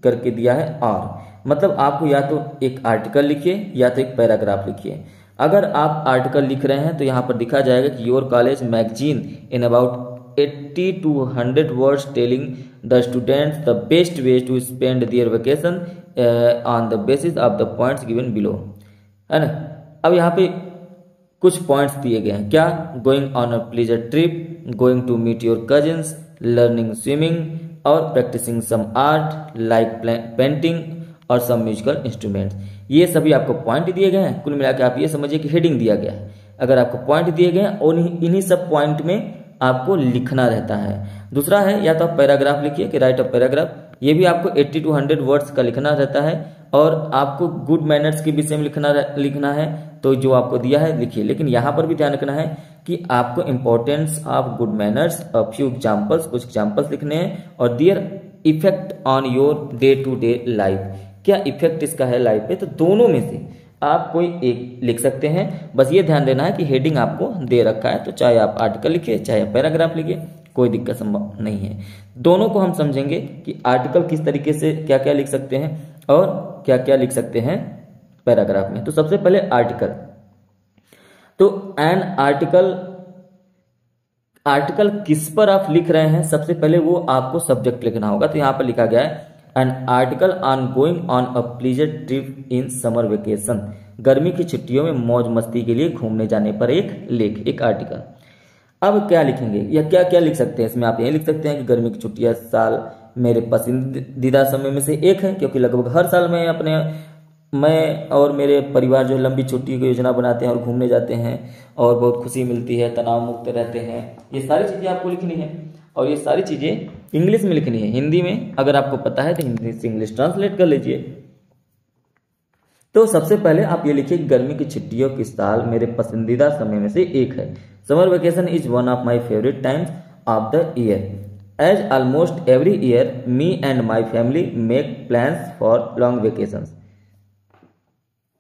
करके दिया है और, मतलब आपको या तो एक आर्टिकल लिखिए या तो एक पैराग्राफ लिखिए। अगर आप आर्टिकल लिख रहे हैं तो यहाँ पर दिखा जाएगा कि your college magazine in about 80 to 100 words telling the students the best ways to spend their vacation on the basis of the points given below, है ना। अब यहाँ पे कुछ पॉइंट्स दिए गए हैं, क्या? Going on a pleasure trip, going to meet your cousins, learning swimming और practising some art like painting और सम म्यूजिकल इंस्ट्रूमेंट्स। ये सभी आपको पॉइंट दिए गए हैं। कुल मिलाकर आप ये समझिए कि हेडिंग दिया गया है। अगर आपको पॉइंट दिए गए हैं और इन्हीं सब पॉइंट में आपको लिखना रहता है। दूसरा है या तो आप पैराग्राफ लिखिए कि राइट अ पैराग्राफ, ये भी आपको 80 to 100 वर्ड्स का लिखना रहता है। और आपको गुड मैनर्स के विषय में लिखना है तो जो आपको दिया है लिखिए। लेकिन यहाँ पर भी ध्यान रखना है कि आपको importance of good manners, a few examples, कुछ एग्जाम्पल्स लिखने हैं और their effect on your day to day life, क्या इफेक्ट इसका है लाइफ पे। तो दोनों में से आप कोई एक लिख सकते हैं। बस ये ध्यान देना है कि हेडिंग आपको दे रखा है, तो चाहे आप आर्टिकल लिखिए चाहे पैराग्राफ लिखिए, कोई दिक्कत संभव नहीं है। दोनों को हम समझेंगे कि आर्टिकल किस तरीके से क्या क्या लिख सकते हैं और क्या क्या लिख सकते हैं पैराग्राफ में। तो सबसे पहले आर्टिकल, तो एन आर्टिकल किस पर आप लिख रहे हैं, सबसे पहले वो आपको सब्जेक्ट लिखना होगा। तो यहां पर लिखा गया है an article on going on a pleasure trip in summer vacation, गर्मी की छुट्टियों में मौज मस्ती के लिए घूमने जाने पर एक लेख, एक आर्टिकल। अब क्या लिखेंगे या क्या क्या लिख सकते हैं इसमें? आप ये लिख सकते हैं कि गर्मी की छुट्टियां साल मेरे पसंदीदा समय में से एक है, क्योंकि लगभग हर साल मैं और मेरे परिवार जो लंबी छुट्टी की योजना बनाते हैं और घूमने जाते हैं और बहुत खुशी मिलती है, तनाव मुक्त रहते हैं। ये सारी चीज़ें आपको लिखनी है और ये सारी चीज़ें इंग्लिश में लिखनी है। हिंदी में अगर आपको पता है तो हिंदी से इंग्लिश ट्रांसलेट कर लीजिए। तो सबसे पहले आप ये लिखिए, गर्मी की छुट्टियों की साल मेरे पसंदीदा समय में से एक है। Summer vacation is one of my favourite times of the year. As almost every year me and my family make plans for long vacations.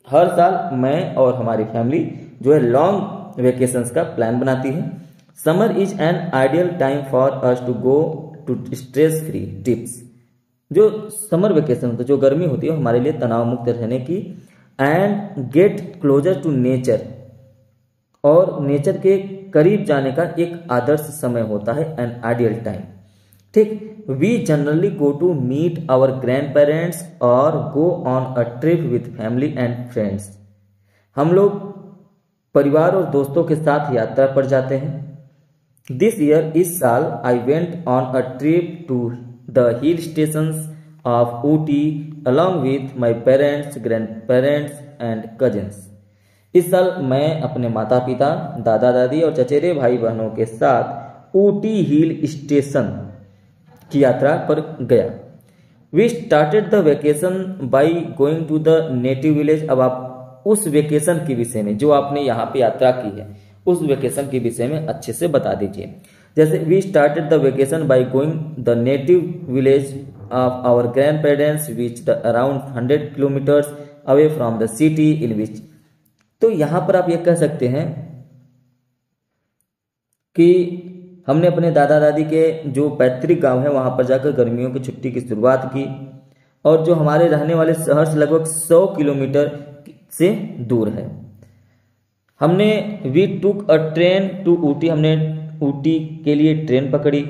हर साल मैं और हमारी फैमिली जो है लॉन्ग वेकेशंस का प्लान बनाती है। Summer is an ideal time for us to go to stress free trips. जो समर वेकेशन होता है, जो गर्मी होती है, हमारे लिए तनाव मुक्त रहने की and get closer to nature, और नेचर के करीब जाने का एक आदर्श समय होता है, एन आइडियल टाइम। ठीक, we generally go to meet our grandparents और go on a trip with family and friends. हम लोग परिवार और दोस्तों के साथ यात्रा पर जाते हैं। दिस ईयर, इस साल, I went on a trip to the hill stations of Ooty along with my parents, grand parents and cousins. इस साल मैं अपने माता पिता, दादा दादी और चचेरे भाई बहनों के साथ ऊटी हिल स्टेशन की यात्रा पर गया। We started the vacation by going to the native village. अब आप उस वेकेशन के विषय में, जो आपने यहाँ पे यात्रा की है, उस वेकेशन के विषय में अच्छे से बता दीजिए। जैसे we started the vacation by going the native village of our grandparents which around 100 kilometres away from the city in which. तो यहां पर आप ये कह सकते हैं कि हमने अपने दादा दादी के जो पैतृक गांव है वहां पर जाकर गर्मियों की छुट्टी की शुरुआत की, और जो हमारे रहने वाले शहर से लगभग 100 किलोमीटर से दूर है। हमने we took a train to Ooty, हमने ऊटी के लिए ट्रेन पकड़ी।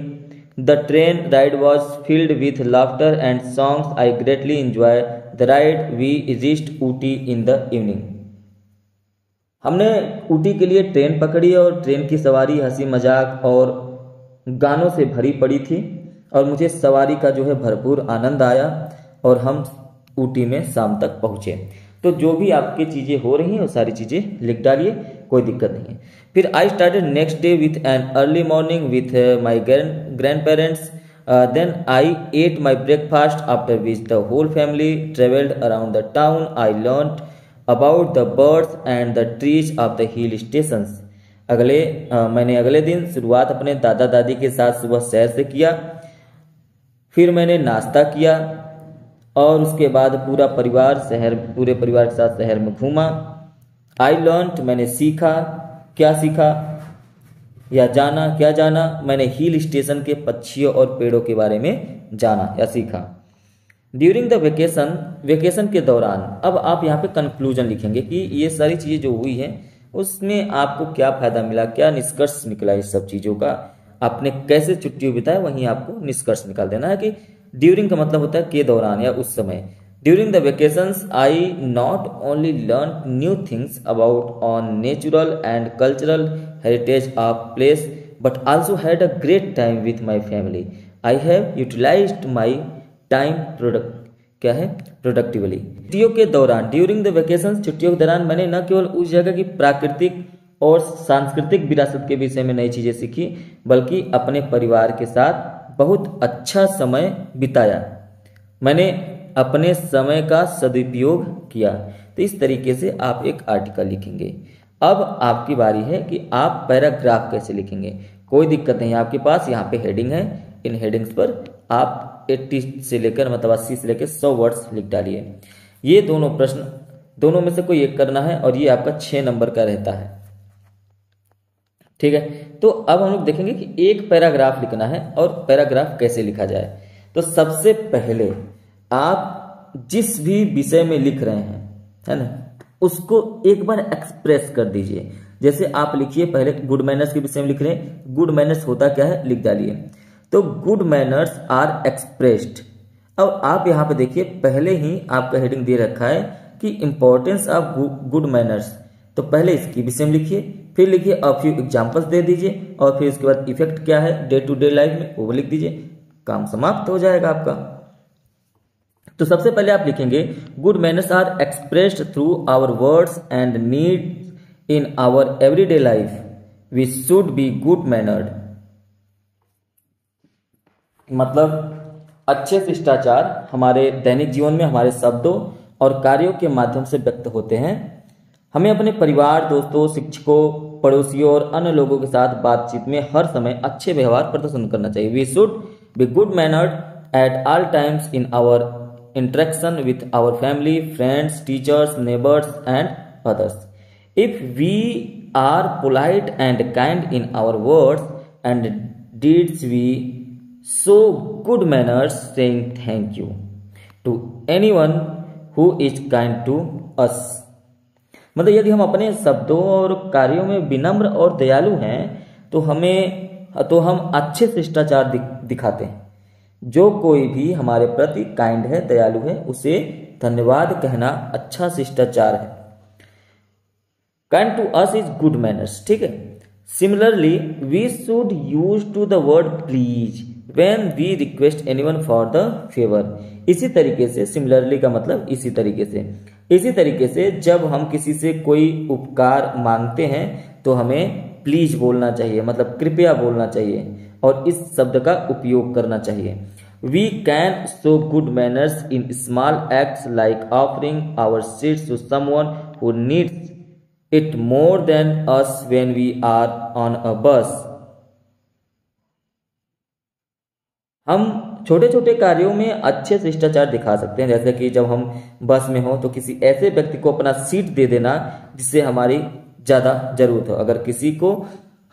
The train ride was filled with laughter and songs. I greatly enjoy the ride. We reached Ooty in the evening. हमने ऊटी के लिए ट्रेन पकड़ी और ट्रेन की सवारी हंसी मजाक और गानों से भरी पड़ी थी, और मुझे सवारी का जो है भरपूर आनंद आया, और हम ऊटी में शाम तक पहुंचे। तो जो भी आपकी चीज़ें हो रही हैं वो सारी चीज़ें लिख डालिए, कोई दिक्कत नहीं है। फिर I started next day with an early morning with my grand parents. Then I ate my breakfast after which the whole family travelled around the town. I learn about the birds and the trees of the hill stations. मैंने अगले दिन शुरुआत अपने दादा दादी के साथ सुबह सैर से किया। फिर मैंने नाश्ता किया और उसके बाद पूरे परिवार के साथ शहर में घूमा। आई लर्न, मैंने सीखा। क्या सीखा? या जाना, क्या जाना, मैंने हिल स्टेशन के पक्षियों और पेड़ों के बारे में जाना या सीखा। ड्यूरिंग द वेकेशन, वेकेशन के दौरान, अब आप यहाँ पे कंक्लूजन लिखेंगे कि ये सारी चीज़ें जो हुई हैं उसमें आपको क्या फ़ायदा मिला, क्या निष्कर्ष निकला इस सब चीज़ों का, आपने कैसे छुट्टी बिताए, वहीं आपको निष्कर्ष निकाल देना है। कि ड्यूरिंग का मतलब होता है के दौरान या उस समय। During the vacations I not only learn new things about on natural and cultural heritage of place but also had a great time with my family. I have utilized my time productively. छुट्टियों के दौरान, during the vacation, छुट्टियों के दौरान मैंने न केवल उस जगह की प्राकृतिक और सांस्कृतिक विरासत के विषय में नई चीजें सीखी, बल्कि अपने परिवार के साथ बहुत अच्छा समय बिताया। मैंने अपने समय का सदुपयोग किया। तो इस तरीके से आप एक आर्टिकल लिखेंगे। अब आपकी बारी है कि आप पैराग्राफ कैसे लिखेंगे। कोई दिक्कत नहीं, आपके पास यहाँ पे हेडिंग है, इन हेडिंग्स पर आप 80 से लेकर मतलब 80 से लेकर 100 वर्ड्स लिख डालिए। ये दोनों प्रश्न, दोनों में से कोई एक करना है और ये आपका 6 नंबर का रहता है। ठीक है, तो अब हम लोग देखेंगे कि एक पैराग्राफ लिखना है और पैराग्राफ कैसे लिखा जाए। तो सबसे पहले आप जिस भी विषय में लिख रहे हैं, है ना, उसको एक बार एक्सप्रेस कर दीजिए। जैसे आप लिखिए, पहले गुड मैनर्स के विषय में लिख रहे हैं, गुड मैनर्स होता क्या है लिख डालिए। तो गुड मैनर्स आर एक्सप्रेस्ड। अब आप यहाँ पे देखिए, पहले ही आपका हेडिंग दे रखा है कि इंपॉर्टेंस ऑफ गुड मैनर्स। तो पहले इसकी विषय में लिखिए, फिर लिखिए अ फ्यू एग्जाम्पल्स दे दीजिए, और फिर उसके बाद इफेक्ट क्या है डे टू डे लाइफ में वो लिख दीजिए। काम समाप्त हो जाएगा आपका। तो सबसे पहले आप लिखेंगे good manners are expressed through our words and needs in our everyday life, we should be good mannered. मतलब अच्छे शिष्टाचार हमारे दैनिक जीवन में हमारे शब्दों और कार्यों के माध्यम से व्यक्त होते हैं। हमें अपने परिवार, दोस्तों, शिक्षकों, पड़ोसियों और अन्य लोगों के साथ बातचीत में हर समय अच्छे व्यवहार प्रदर्शन करना चाहिए। We should be good mannered at all times in our interaction with our family, friends, teachers, neighbors and others. If we are polite and kind in our words and deeds, we show good manners saying thank you to anyone who is kind to us. मतलब यदि हम अपने शब्दों और कार्यों में विनम्र और दयालु हैं तो हम अच्छे शिष्टाचार दिखाते हैं। जो कोई भी हमारे प्रति काइंड है, दयालु है, उसे धन्यवाद कहना अच्छा शिष्टाचार है। Kind to us is good manners. ठीक है। Similarly we should use to the word please when we request anyone for the favour. इसी तरीके से, सिमिलरली का मतलब इसी तरीके से जब हम किसी से कोई उपकार मांगते हैं तो हमें प्लीज बोलना चाहिए, मतलब कृपया बोलना चाहिए, और इस शब्द का उपयोग करना चाहिए। We can show good manners in small acts like offering our seats to someone who needs it more than us when we are on a bus. हम छोटे छोटे कार्यों में अच्छे शिष्टाचार दिखा सकते हैं, जैसे कि जब हम बस में हो तो किसी ऐसे व्यक्ति को अपना सीट दे देना जिससे हमारी ज़्यादा जरूरत हो। अगर किसी को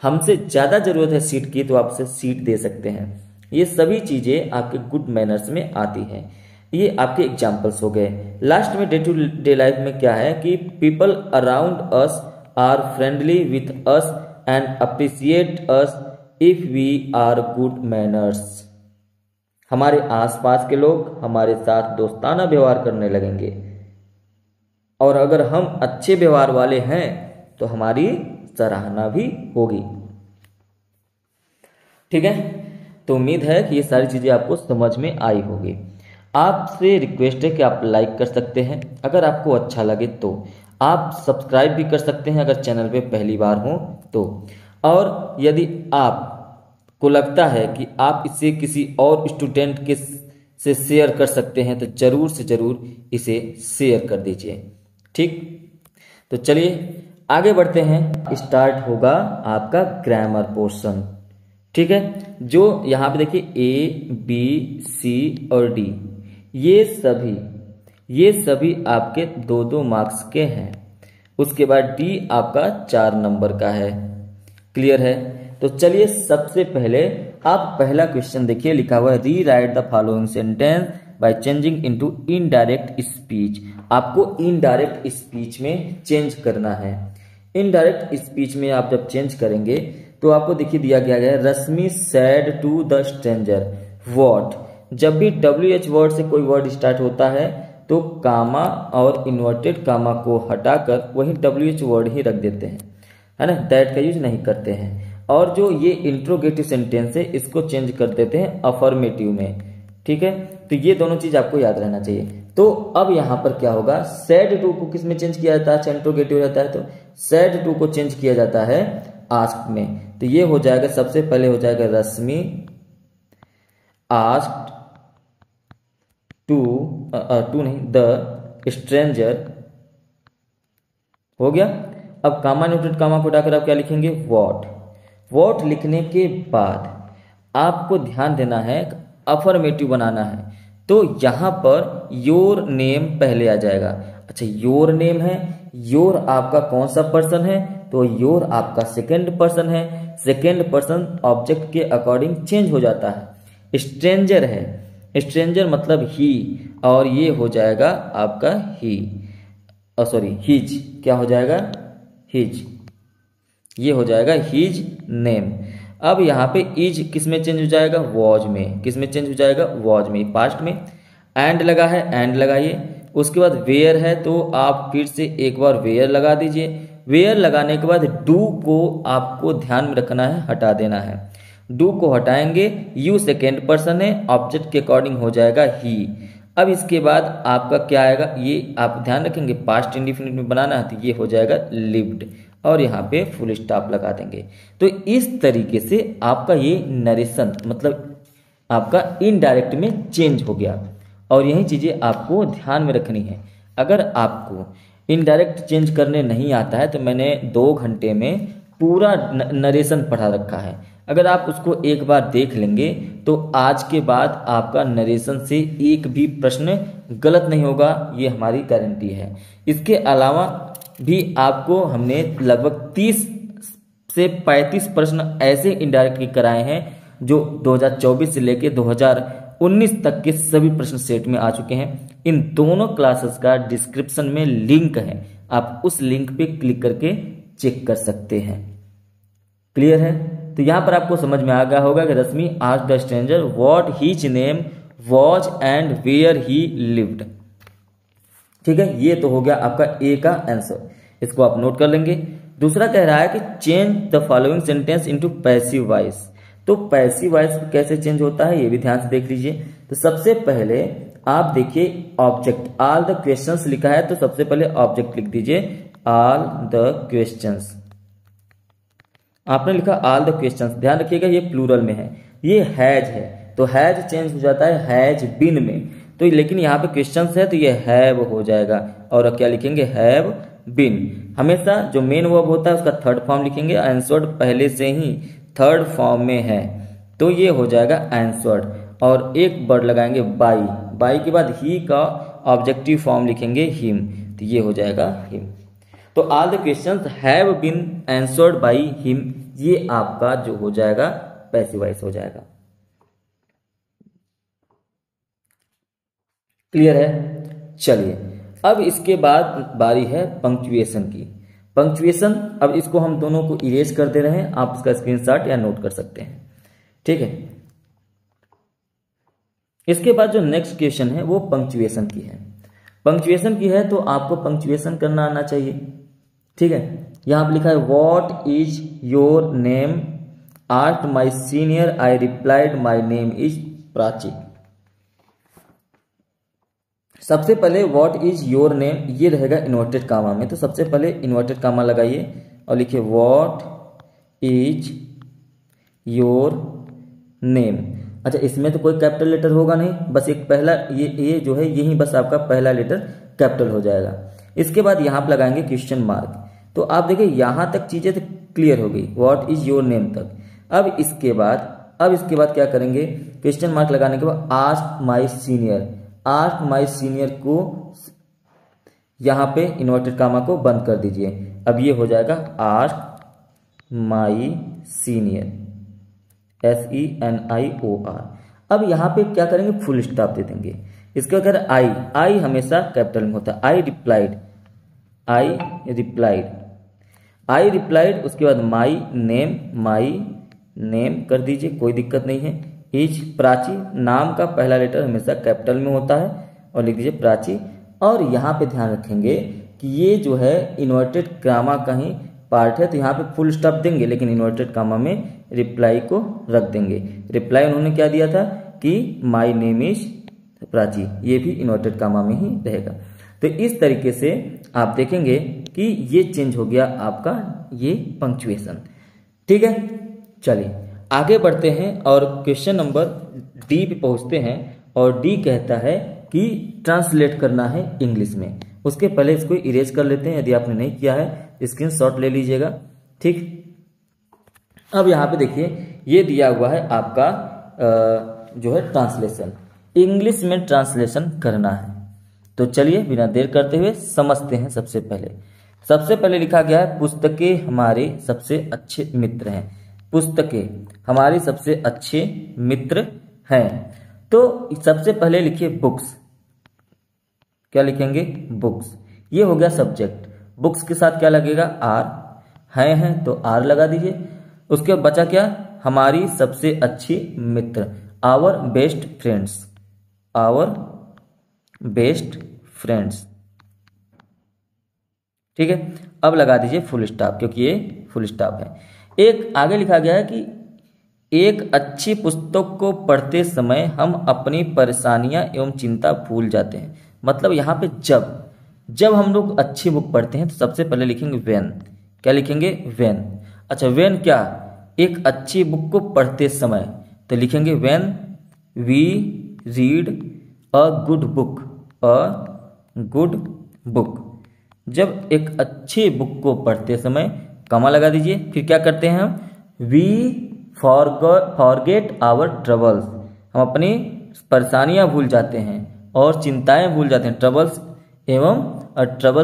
हमसे ज़्यादा जरूरत है सीट की तो आपसे सीट दे सकते हैं। ये सभी चीज़ें आपके गुड मैनर्स में आती हैं। ये आपके एग्जाम्पल्स हो गए। लास्ट में डे टू डे लाइफ में क्या है कि people around us are friendly with us and appreciate us if we are good manners. हमारे आसपास के लोग हमारे साथ दोस्ताना व्यवहार करने लगेंगे, और अगर हम अच्छे व्यवहार वाले हैं तो हमारी सराहना भी होगी। ठीक है, तो उम्मीद है कि ये सारी चीजें आपको समझ में आई होगी। आपसे रिक्वेस्ट है कि आप लाइक कर सकते हैं, अगर आपको अच्छा लगे तो आप सब्सक्राइब भी कर सकते हैं अगर चैनल पे पहली बार हो तो, और यदि आपको लगता है कि आप इसे किसी और स्टूडेंट के से शेयर कर सकते हैं तो जरूर से जरूर इसे शेयर कर दीजिए। ठीक, तो चलिए आगे बढ़ते हैं। स्टार्ट होगा आपका ग्रामर पोर्शन। ठीक है, जो यहाँ पे देखिए A, B, C और D, ये सभी आपके 2-2 मार्क्स के हैं। उसके बाद D आपका 4 नंबर का है। क्लियर है। तो चलिए सबसे पहले आप पहला क्वेश्चन देखिए, लिखा हुआ है री right the following sentence by changing into indirect speech. आपको इनडायरेक्ट स्पीच में चेंज करना है। इनडायरेक्ट स्पीच में आप जब चेंज करेंगे तो आपको देखिए दिया गया है Rashmi said to the stranger what. जब भी WH वर्ड से कोई वर्ड स्टार्ट होता है तो कामा और इन्वर्टेड कामा को हटाकर वही WH वर्ड ही रख देते हैं, है ना, दैट का यूज नहीं करते हैं। और जो ये इंट्रोगेटिव सेंटेंस है इसको चेंज कर देते हैं अफर्मेटिव में, ठीक है। तो ये दोनों चीज आपको याद रहना चाहिए। तो अब यहां पर क्या होगा, सैड टू को किस में चेंज किया जाता है, इंट्रोगेटिव रहता है तो सैड टू को चेंज किया जाता है आस्क्ड में। तो ये हो जाएगा, सबसे पहले हो जाएगा रश्मि आस्क्ड टू नहीं द स्ट्रेंजर, हो गया। अब कामा न्यूटेड कामा को हटाकर आप क्या लिखेंगे, व्हाट। व्हाट लिखने के बाद आपको ध्यान देना है, अफर्मेटिव बनाना है, तो यहां पर योर नेम पहले आ जाएगा। अच्छा, योर नेम है, योर आपका कौन सा पर्सन है, तो योर आपका सेकंड पर्सन है। सेकंड पर्सन ऑब्जेक्ट के अकॉर्डिंग चेंज हो जाता है। स्ट्रेंजर है, स्ट्रेंजर मतलब ही, और ये हो जाएगा आपका ही, सॉरी हिज, क्या हो जाएगा, हिज, ये हो जाएगा हिज नेम। अब यहाँ पे इज किस में चेंज हो जाएगा, वॉज में। किस में चेंज हो जाएगा, वॉज में, पास्ट में। एंड लगा है, एंड लगाइए। उसके बाद वेयर है तो आप फिर से एक बार वेयर लगा दीजिए। वेयर लगाने के बाद डू को आपको ध्यान में रखना है, हटा देना है। डू को हटाएंगे, यू सेकेंड पर्सन है, ऑब्जेक्ट के अकॉर्डिंग हो जाएगा ही। अब इसके बाद आपका क्या आएगा, ये आप ध्यान रखेंगे पास्ट इंडिफिनिट में बनाना है, तो ये हो जाएगा लिव्ड, और यहाँ पे फुल स्टॉप लगा देंगे। तो इस तरीके से आपका ये नरेशन मतलब आपका इनडायरेक्ट में चेंज हो गया, और यही चीजें आपको ध्यान में रखनी है। अगर आपको इनडायरेक्ट चेंज करने नहीं आता है तो मैंने 2 घंटे में पूरा नरेशन पढ़ा रखा है। अगर आप उसको एक बार देख लेंगे तो आज के बाद आपका नरेशन से एक भी प्रश्न गलत नहीं होगा, ये हमारी गारंटी है। इसके अलावा भी आपको हमने लगभग 30 से 35 प्रश्न ऐसे इनडायरेक्ट के कराए हैं जो 2024 से लेकर 2019 तक के सभी प्रश्न सेट में आ चुके हैं। इन दोनों क्लासेस का डिस्क्रिप्शन में लिंक है, आप उस लिंक पे क्लिक करके चेक कर सकते हैं। क्लियर है? तो यहां पर आपको समझ में आ गया होगा कि Rashmi asked the stranger what his name was and where he lived. ठीक है, ये तो हो गया आपका ए का आंसर, इसको आप नोट कर लेंगे। दूसरा कह रहा है कि change the following sentence into passive voice. तो पैसिव वॉइस कैसे चेंज होता है ये भी ध्यान से देख लीजिए। तो सबसे पहले आप देखिए ऑब्जेक्ट, ऑल द क्वेश्चंस लिखा है तो सबसे पहले ऑब्जेक्ट लिख दीजिए, ऑल द क्वेश्चंस। आपने लिखा ऑल द क्वेश्चंस, ध्यान रखिएगा ये प्लूरल में है, ये हैज है तो हैज चेंज हो जाता है हैज बीन में। तो लेकिन यहाँ पे क्वेश्चंस है तो ये हैव हो जाएगा, और क्या लिखेंगे, हैव बीन। हमेशा जो मेन वर्ब होता है उसका थर्ड फॉर्म लिखेंगे, आंसर्ड पहले से ही थर्ड फॉर्म में है तो ये हो जाएगा आंसर्ड, और एक वर्ड लगाएंगे बाई, बाई के बाद ही का ऑब्जेक्टिव फॉर्म लिखेंगे हिम, तो ये हो जाएगा हिम। तो all the questions have been answered by him, ये आपका जो हो जाएगा पैसिव वॉइस हो जाएगा। क्लियर है? चलिए अब इसके बाद बारी है पंक्चुएशन की। पंक्चुएशन, अब इसको हम दोनों को इरेज कर दे रहे हैं, आप इसका स्क्रीनशॉट या नोट कर सकते हैं। ठीक है, इसके बाद जो नेक्स्ट क्वेश्चन है वो पंक्चुएशन की है। पंक्चुएशन की है तो आपको पंक्चुएशन करना आना चाहिए। ठीक है, यहां पर लिखा है what is your name, asked my senior, I replied my name is Prachi. सबसे पहले व्हाट इज योर नेम, ये रहेगा इन्वर्टेड कामा में, तो सबसे पहले इन्वर्टेड कामा लगाइए और लिखिए व्हाट इज योर नेम। अच्छा, इसमें तो कोई कैपिटल लेटर होगा नहीं, बस एक पहला ये जो है यही बस आपका पहला लेटर कैपिटल हो जाएगा। इसके बाद यहां पर लगाएंगे क्वेश्चन मार्क। तो आप देखिए यहां तक चीजें तो क्लियर हो गई, व्हाट इज योर नेम तक। अब इसके बाद क्या करेंगे, क्वेश्चन मार्क लगाने के बाद ask my senior, ask my senior को यहां पे इन्वर्टेड कामा को बंद कर दीजिए। अब ये हो जाएगा आस्क माय सीनियर, SENIOR। अब यहाँ पे क्या करेंगे, फुल स्टॉप दे देंगे। इसके अगर आई हमेशा कैपिटल में होता है। आई रिप्लाइड, उसके बाद माई नेम कर दीजिए, कोई दिक्कत नहीं है। इज प्राची, नाम का पहला लेटर हमेशा कैपिटल में होता है और लिख दीजिए प्राची। और यहाँ पे ध्यान रखेंगे कि ये जो है इन्वर्टेड कामा का ही पार्ट है, तो यहाँ पे फुल स्टॉप देंगे, लेकिन इन्वर्टेड कामा में रिप्लाई को रख देंगे। रिप्लाई उन्होंने क्या दिया था कि माई नेम इज प्राची, ये भी इन्वर्टेड कामा में ही रहेगा। तो इस तरीके से आप देखेंगे कि ये चेंज हो गया आपका ये पंक्चुएशन। ठीक है, चलिए आगे बढ़ते हैं और क्वेश्चन नंबर डी पे पहुंचते हैं। और डी कहता है कि ट्रांसलेट करना है इंग्लिश में। उसके पहले इसको इरेज कर लेते हैं, यदि आपने नहीं किया है स्क्रीनशॉट ले लीजिएगा। ठीक, अब यहाँ पे देखिए ये दिया हुआ है आपका जो है ट्रांसलेशन, इंग्लिश में ट्रांसलेशन करना है। तो चलिए बिना देर करते हुए समझते हैं। सबसे पहले लिखा गया है पुस्तकें हमारे सबसे अच्छे मित्र हैं। पुस्तकें हमारे सबसे अच्छे मित्र हैं। तो सबसे पहले लिखिए बुक्स। क्या लिखेंगे, बुक्स। ये हो गया सब्जेक्ट। बुक्स के साथ क्या लगेगा, आर। हैं तो आर लगा दीजिए। उसके बाद बचा क्या, हमारी सबसे अच्छी मित्र, आवर बेस्ट फ्रेंड्स। ठीक है, अब लगा दीजिए फुल स्टॉप, क्योंकि ये फुल स्टॉप है। एक आगे लिखा गया है कि एक अच्छी पुस्तक को पढ़ते समय हम अपनी परेशानियां एवं चिंता भूल जाते हैं। मतलब यहाँ पे जब हम लोग अच्छी बुक पढ़ते हैं तो सबसे पहले लिखेंगे व्हेन। क्या लिखेंगे, व्हेन। अच्छा, व्हेन क्या, एक अच्छी बुक को पढ़ते समय, तो लिखेंगे when we read a good book. जब एक अच्छी बुक को पढ़ते समय कमा लगा दीजिए। फिर क्या करते हैं हम, वी फॉरगेट आवर ट्रबल्स, हम अपनी परेशानियां भूल जाते हैं और चिंताएं भूल जाते हैं। Troubles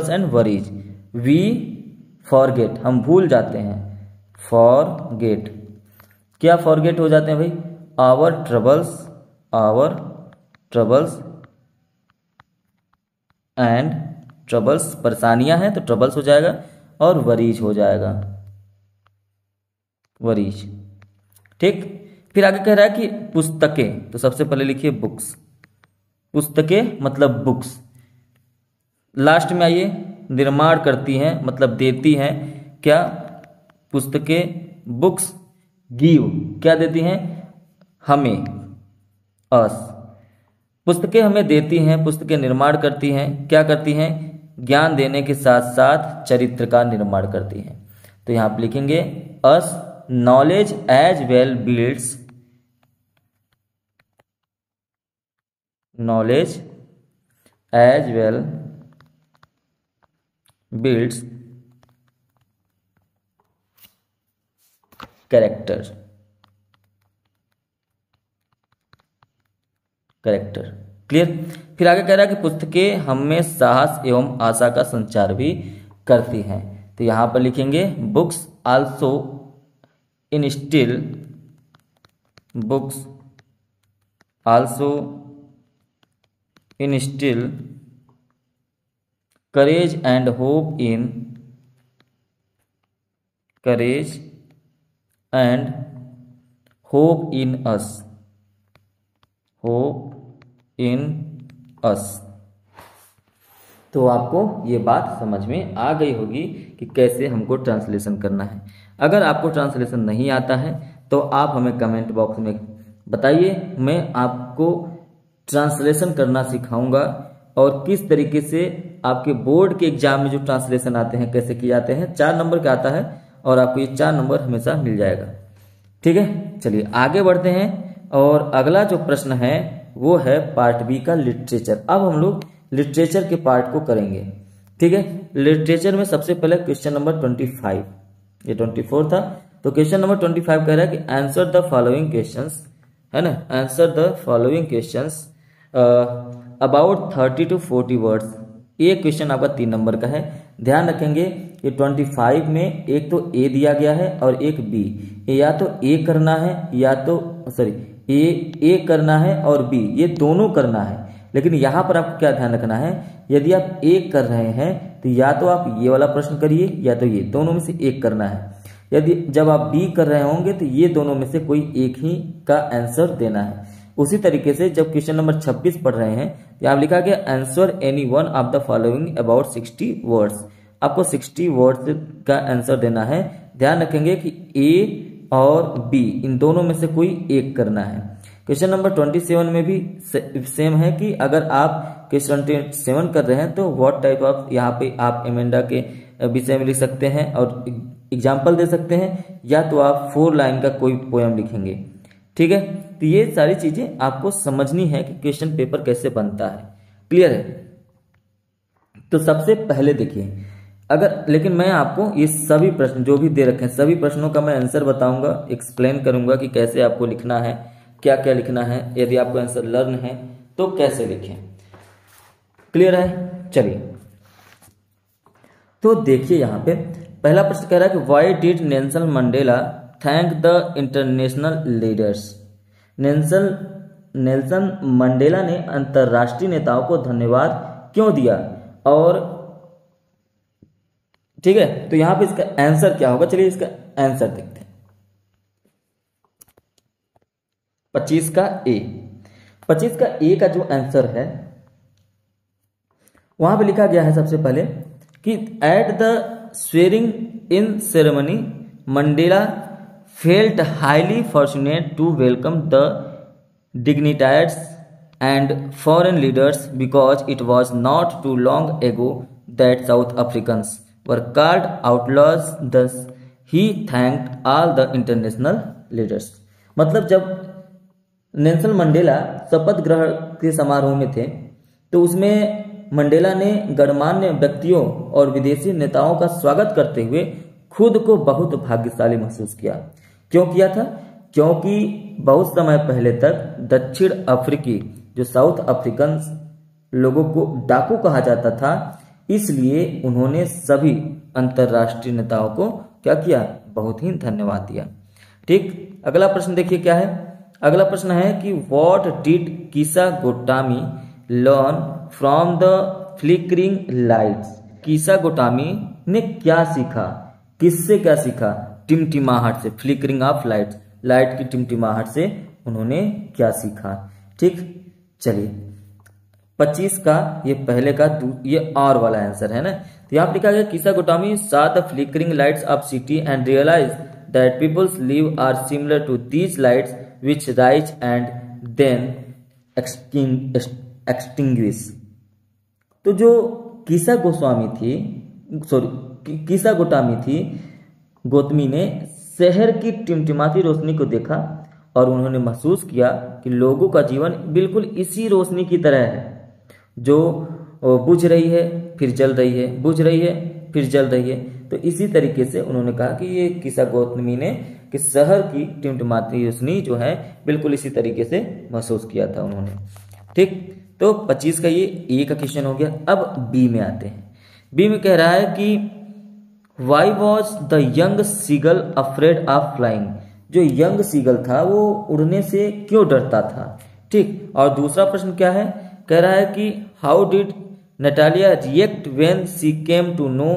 and worries. We forget, हम भूल जाते हैं। फॉरगेट, क्या फॉरगेट हो जाते हैं भाई, आवर ट्रबल्स एंड ट्रबल्स, परेशानियां हैं तो ट्रबल्स हो जाएगा, और वरीज हो जाएगा, वरीज। ठीक, फिर आगे कह रहा है कि पुस्तकें, तो सबसे पहले लिखिए बुक्स। पुस्तकें मतलब बुक्स। लास्ट में आइए, निर्माण करती हैं मतलब देती हैं। क्या, पुस्तकें बुक्स गिव, क्या देती हैं, हमें, अस। पुस्तकें हमें देती हैं, पुस्तकें निर्माण करती हैं, क्या करती हैं, ज्ञान देने के साथ साथ चरित्र का निर्माण करती हैं। तो यहां पर लिखेंगे as knowledge as well builds character. Clear. फिर आगे कह रहा है कि पुस्तकें हमें साहस एवं आशा का संचार भी करती हैं। तो यहां पर लिखेंगे books also instill courage and hope in us। तो आपको ये बात समझ में आ गई होगी कि कैसे हमको ट्रांसलेशन करना है। अगर आपको ट्रांसलेशन नहीं आता है तो आप हमें कमेंट बॉक्स में बताइए, मैं आपको ट्रांसलेशन करना सिखाऊंगा और किस तरीके से आपके बोर्ड के एग्जाम में जो ट्रांसलेशन आते हैं कैसे किए जाते हैं। 4 नंबर का आता है और आपको ये 4 नंबर हमेशा मिल जाएगा। ठीक है, चलिए आगे बढ़ते हैं और अगला जो प्रश्न है वो है पार्ट बी का लिटरेचर। अब हम लोग लिटरेचर के पार्ट को करेंगे। ठीक है, लिटरेचर में सबसे पहले क्वेश्चन नंबर 25, ये 24 था, तो क्वेश्चन नंबर 25 कह रहा है कि आंसर द फॉलोइंग क्वेश्चंस, है ना, answer the following questions about 30 to 40 words. ये क्वेश्चन आपका 3 नंबर का है। ध्यान रखेंगे ये 25 में एक तो ए दिया गया है और एक बी, या तो ए करना है या तो ए करना है और बी, ये दोनों करना है। लेकिन यहाँ पर आपको क्या ध्यान रखना है, यदि आप ए कर रहे हैं तो या तो आप ये वाला प्रश्न करिए या तो ये, दोनों में से एक करना है। यदि जब आप बी कर रहे होंगे तो ये दोनों में से कोई एक ही का आंसर देना है। उसी तरीके से जब क्वेश्चन नंबर 26 पढ़ रहे हैं तो यहाँ लिखा गया answer any one of the following about 60 words. आपको 60 वर्ड्स का आंसर देना है। ध्यान रखेंगे कि ए और बी इन दोनों में से कोई एक करना है। क्वेश्चन नंबर 27 में भी सेम है कि अगर आप क्वेश्चन 27 कर रहे हैं तो व्हाट टाइप ऑफ, यहाँ पे आप एमेंडा के विषय में लिख सकते हैं और एग्जाम्पल दे सकते हैं, या तो आप 4 लाइन का कोई पोएम लिखेंगे। ठीक है, तो ये सारी चीजें आपको समझनी है कि क्वेश्चन पेपर कैसे बनता है। क्लियर है? तो सबसे पहले देखिए, लेकिन मैं आपको ये सभी प्रश्न जो भी दे रखे हैं सभी प्रश्नों का मैं आंसर बताऊंगा, एक्सप्लेन करूंगा कि कैसे आपको लिखना है, क्या क्या लिखना है, यदि आपको आंसर लर्न है तो कैसे लिखें। क्लियर है? चलिए तो देखिए, यहाँ पे पहला प्रश्न कह रहा है कि why did Nelson Mandela thank the international leaders. Nelson Mandela ने अंतरराष्ट्रीय नेताओं को धन्यवाद क्यों दिया? और ठीक है, तो यहां पे इसका आंसर क्या होगा, चलिए इसका आंसर देखते हैं। 25 का ए, 25 का ए का जो आंसर है वहां पे लिखा गया है सबसे पहले कि at the swearing in ceremony Mandela felt highly fortunate to welcome the dignitaries and foreign leaders because it was not too long ago that South Africans were called outlaws. Thus, he thanked all the international leaders. मतलब जब Nelson Mandela शपथ ग्रहण के समारोह में थे तो उसमें मंडेला ने गणमान्य व्यक्तियों और विदेशी नेताओं का स्वागत करते हुए खुद को बहुत भाग्यशाली महसूस किया। क्यों किया था? क्योंकि बहुत समय पहले तक दक्षिण अफ्रीकी जो साउथ अफ्रीकन लोगों को डाकू कहा जाता था, इसलिए उन्होंने सभी अंतरराष्ट्रीय नेताओं को क्या किया? बहुत ही धन्यवाद दिया। ठीक, अगला प्रश्न देखिए क्या है। अगला प्रश्न है कि what did Kisa Gotami learn from the flickering lights. Kisa Gotami ने क्या सीखा? किससे क्या सीखा? टिमटिमाहट से, फ्लिकरिंग ऑफ लाइट्स, लाइट की टिमटिमाहट से उन्होंने क्या सीखा। ठीक, चलिए 25 का ये पहले का ये और वाला आंसर है ना। तो यहाँ लिखा गया कीसा गोटामी saw the flickering lights of city and realized that people's lives are similar to these lights which rise and then extinguish। तो जो कीसा गोटामी थी गौतमी ने शहर की टिमटिमाती रोशनी को देखा और उन्होंने महसूस किया कि लोगों का जीवन बिल्कुल इसी रोशनी की तरह है जो बुझ रही है फिर जल रही है, बुझ रही है फिर जल रही है। तो इसी तरीके से उन्होंने कहा कि ये कीसा गौतमी ने कि शहर की टिमटिमाती रोशनी जो है बिल्कुल इसी तरीके से महसूस किया था उन्होंने। ठीक, तो 25 का ये ए का क्वेश्चन हो गया। अब बी में आते हैं। बी में कह रहा है कि why was the young seagull afraid of flying. जो यंग सीगल था वो उड़ने से क्यों डरता था। ठीक, और दूसरा प्रश्न क्या है, कह रहा है कि how did Natalia react when she came to know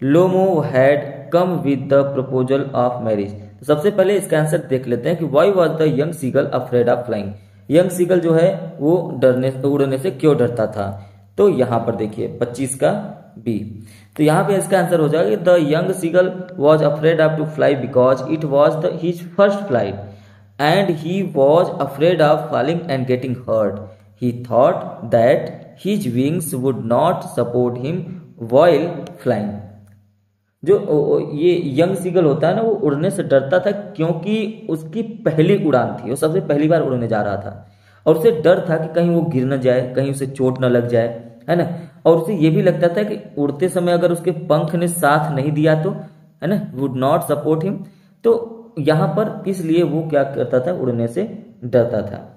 Lomov had come with the proposal of marriage. तो सबसे पहले इसका आंसर देख लेते हैं कि why was the young seagull afraid of flying. Young seagull जो है वो उड़ने से क्यों डरता था। तो यहां पर देखिए 25 का बी। तो यहाँ पे इसका आंसर हो जाएगा the young seagull was afraid of to fly because it was his first flight and he was afraid of falling and getting hurt. He thought that his wings would not support him while flying. जो ये young seagull होता है ना, वो उड़ने से डरता था क्योंकि उसकी पहली उड़ान थी, वो सबसे पहली बार उड़ने जा रहा था और उसे डर था कि कहीं वो गिर न जाए, कहीं उसे चोट न लग जाए, है ना। और उसे ये भी लगता था कि उड़ते समय अगर उसके पंख ने साथ नहीं दिया तो, है ना, वुड नॉट सपोर्ट हिम। तो यहां पर इसलिए वो क्या करता था, उड़ने से डरता था।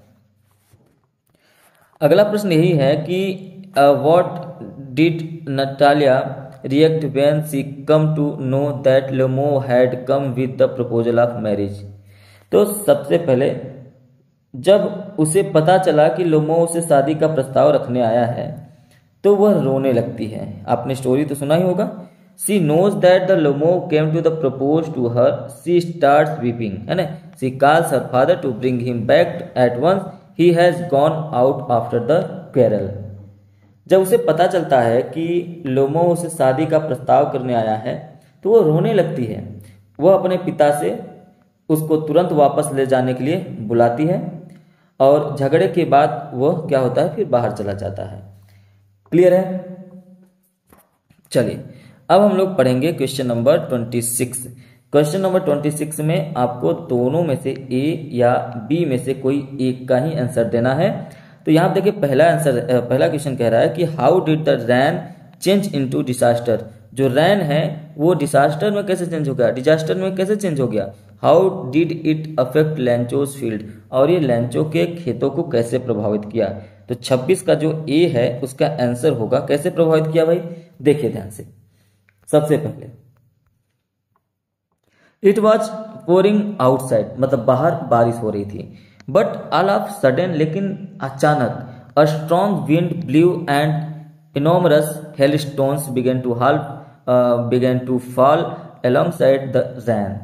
अगला प्रश्न यही है कि what did Natalia react when she come to know that Lomo had come with the proposal of marriage? तो सबसे पहले जब उसे पता चला कि लोमो उसे शादी का प्रस्ताव रखने आया है तो वह रोने लगती है। आपने स्टोरी तो सुना ही होगा। She knows that the Lomo came to the propose to her. She starts weeping, है ना। She calls her father to bring him back at once. He has gone out after the quarrel. जब उसे पता चलता है कि लोमो उसे शादी का प्रस्ताव करने आया है तो वो रोने लगती है। वह अपने पिता से उसको तुरंत वापस ले जाने के लिए बुलाती है और झगड़े के बाद वह क्या होता है, फिर बाहर चला जाता है। क्लियर है? चलिए अब हम लोग पढ़ेंगे क्वेश्चन नंबर 26। क्वेश्चन नंबर 26 में आपको दोनों में से ए या बी में से कोई एक का ही आंसर देना है। तो यहाँ देखिए पहला क्वेश्चन कह रहा है कि how did the rain change into disaster. जो रैन है वो डिजास्टर में कैसे चेंज हो गया, डिजास्टर में कैसे चेंज हो गया। How did it affect Lencho's field, और ये लैंचो के खेतों को कैसे प्रभावित किया। तो 26 का जो ए है उसका आंसर होगा कैसे प्रभावित किया भाई। देखिए ध्यान से, सबसे पहले इट वॉज पोरिंग आउटसाइड, मतलब बाहर बारिश हो रही थी। बट ऑल ऑफ सडन, लेकिन अचानक a strong wind blew and enormous hailstones began to fall alongside the rain.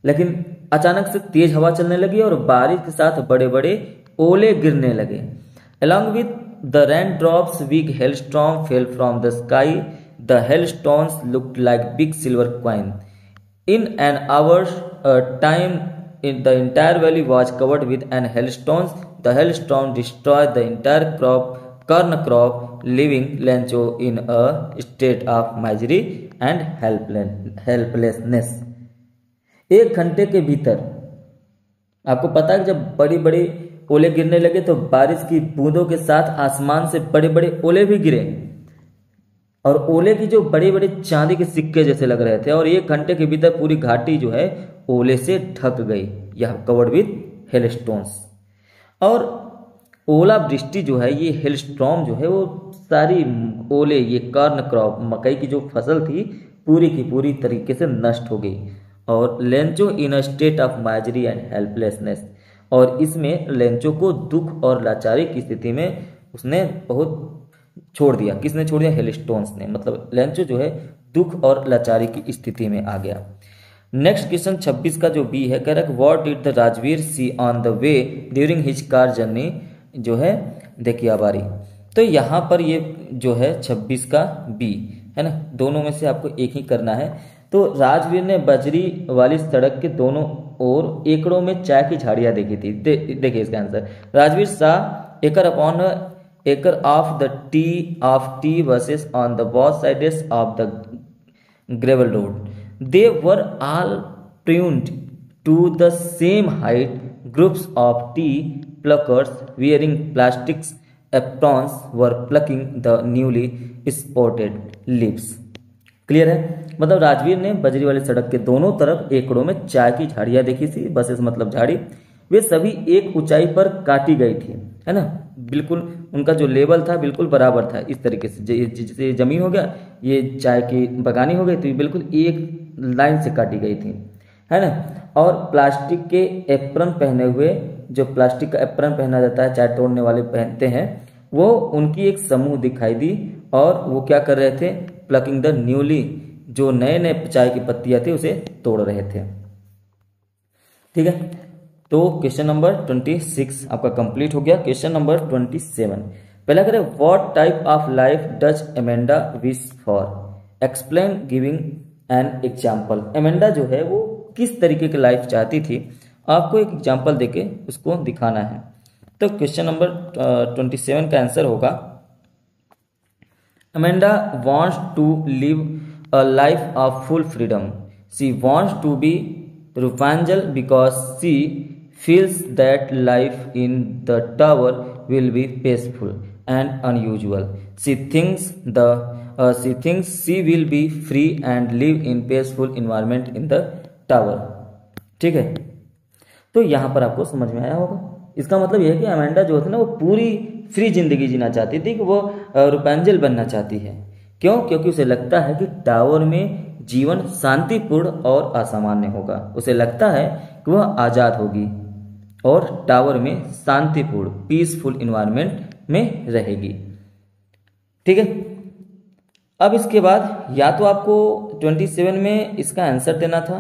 लेकिन अचानक से तेज हवा चलने लगी और बारिश के साथ बड़े बड़े ओले गिरने लगे। Along with the rain drops big hailstorm fell from the sky. The hailstones looked like big silver coins. In an hour's time, the entire valley was covered with an hailstones. The hailstone destroyed the entire corn crop, leaving Lancho in a state of misery and helplessness. 1 घंटे के भीतर आपको पता है कि जब बड़ी बड़ी ओले गिरने लगे तो बारिश की बूंदों के साथ आसमान से बड़े बड़े ओले भी गिरे और ओले की जो बड़े बड़े चांदी के सिक्के जैसे लग रहे थे और 1 घंटे के भीतर पूरी घाटी जो है ओले से ढक गई, यह कवर्ड विथ हेलस्टोन्स। और ओला वृष्टि जो है, ये हेलस्टॉर्म जो है, वो सारी ओले, ये कॉर्न क्रॉप, मकई की जो फसल थी, पूरी की पूरी तरीके से नष्ट हो गई। और Lencho in a state of misery and helplessness, और इसमें लेंचो को दुख और लाचारी की स्थिति में उसने बहुत छोड़ दिया। किसने छोड़ दिया? हेलस्टोन्स ने। मतलब लेंचो जो है दुख और लाचारी की स्थिति में आ गया। नेक्स्ट क्वेश्चन 26 का जो बी है, कह रहा है what did the Rajveer see on the way during his car journey, जो है देखिए आबारी। तो यहाँ पर ये जो है 26 का बी है ना, दोनों में से आपको एक ही करना है। तो राजवीर ने बजरी वाली सड़क के दोनों ओर एकड़ों में चाय की झाड़ियां देखी थी। देखिए इसका answer, Rajveer Sah acre upon acre of tea buses on the both sides of the gravel road. They were all pruned to the same height. Groups of tea pluckers wearing plastic aprons were plucking the newly spotted leaves. Clear है? मतलब राजवीर ने बजरी वाली सड़क के दोनों तरफ एकड़ों में चाय की झाड़ियां देखी थी। बसेस मतलब झाड़ी, वे सभी एक ऊंचाई पर काटी गई थी, है ना। बिल्कुल उनका जो लेवल था बिल्कुल बराबर था। इस तरीके से जैसे जमीन हो गया, ये चाय की बगानी हो गई, तो ये बिल्कुल एक लाइन से काटी गई थी, है ना। और प्लास्टिक के एप्रन पहने हुए, जो प्लास्टिक का एप्रन पहना जाता है, चाय तोड़ने वाले पहनते हैं, वो उनकी एक समूह दिखाई दी और वो क्या कर रहे थे? प्लकिंग द न्यूली, जो नए नए चाय की पत्तियां थी उसे तोड़ रहे थे। ठीक है, तो क्वेश्चन नंबर 26 आपका कंप्लीट हो गया। क्वेश्चन नंबर 27, पहला करें what type of life does Amanda wish for, explain giving an example. Amanda जो है वो किस तरीके की लाइफ चाहती थी, आपको एक एग्जाम्पल देके उसको दिखाना है। तो क्वेश्चन नंबर 27 का आंसर होगा Amanda wants to live a life of full freedom. She wants to be Rapunzel because she feels that life in the tower will be peaceful and unusual. She thinks she will be free and live in peaceful environment in the tower. ठीक है, तो यहाँ पर आपको समझ में आया होगा। इसका मतलब यह है कि अमेंडा जो थी ना, वो पूरी फ्री जिंदगी जीना चाहती थी, कि वो रुपेंजल बनना चाहती है। क्यों? क्योंकि उसे लगता है कि टावर में जीवन शांतिपूर्ण और असामान्य होगा। उसे लगता है कि वह आज़ाद होगी और टावर में शांतिपूर्ण पीसफुल इन्वायरमेंट में रहेगी। ठीक है, अब इसके बाद या तो आपको 27 में इसका आंसर देना था,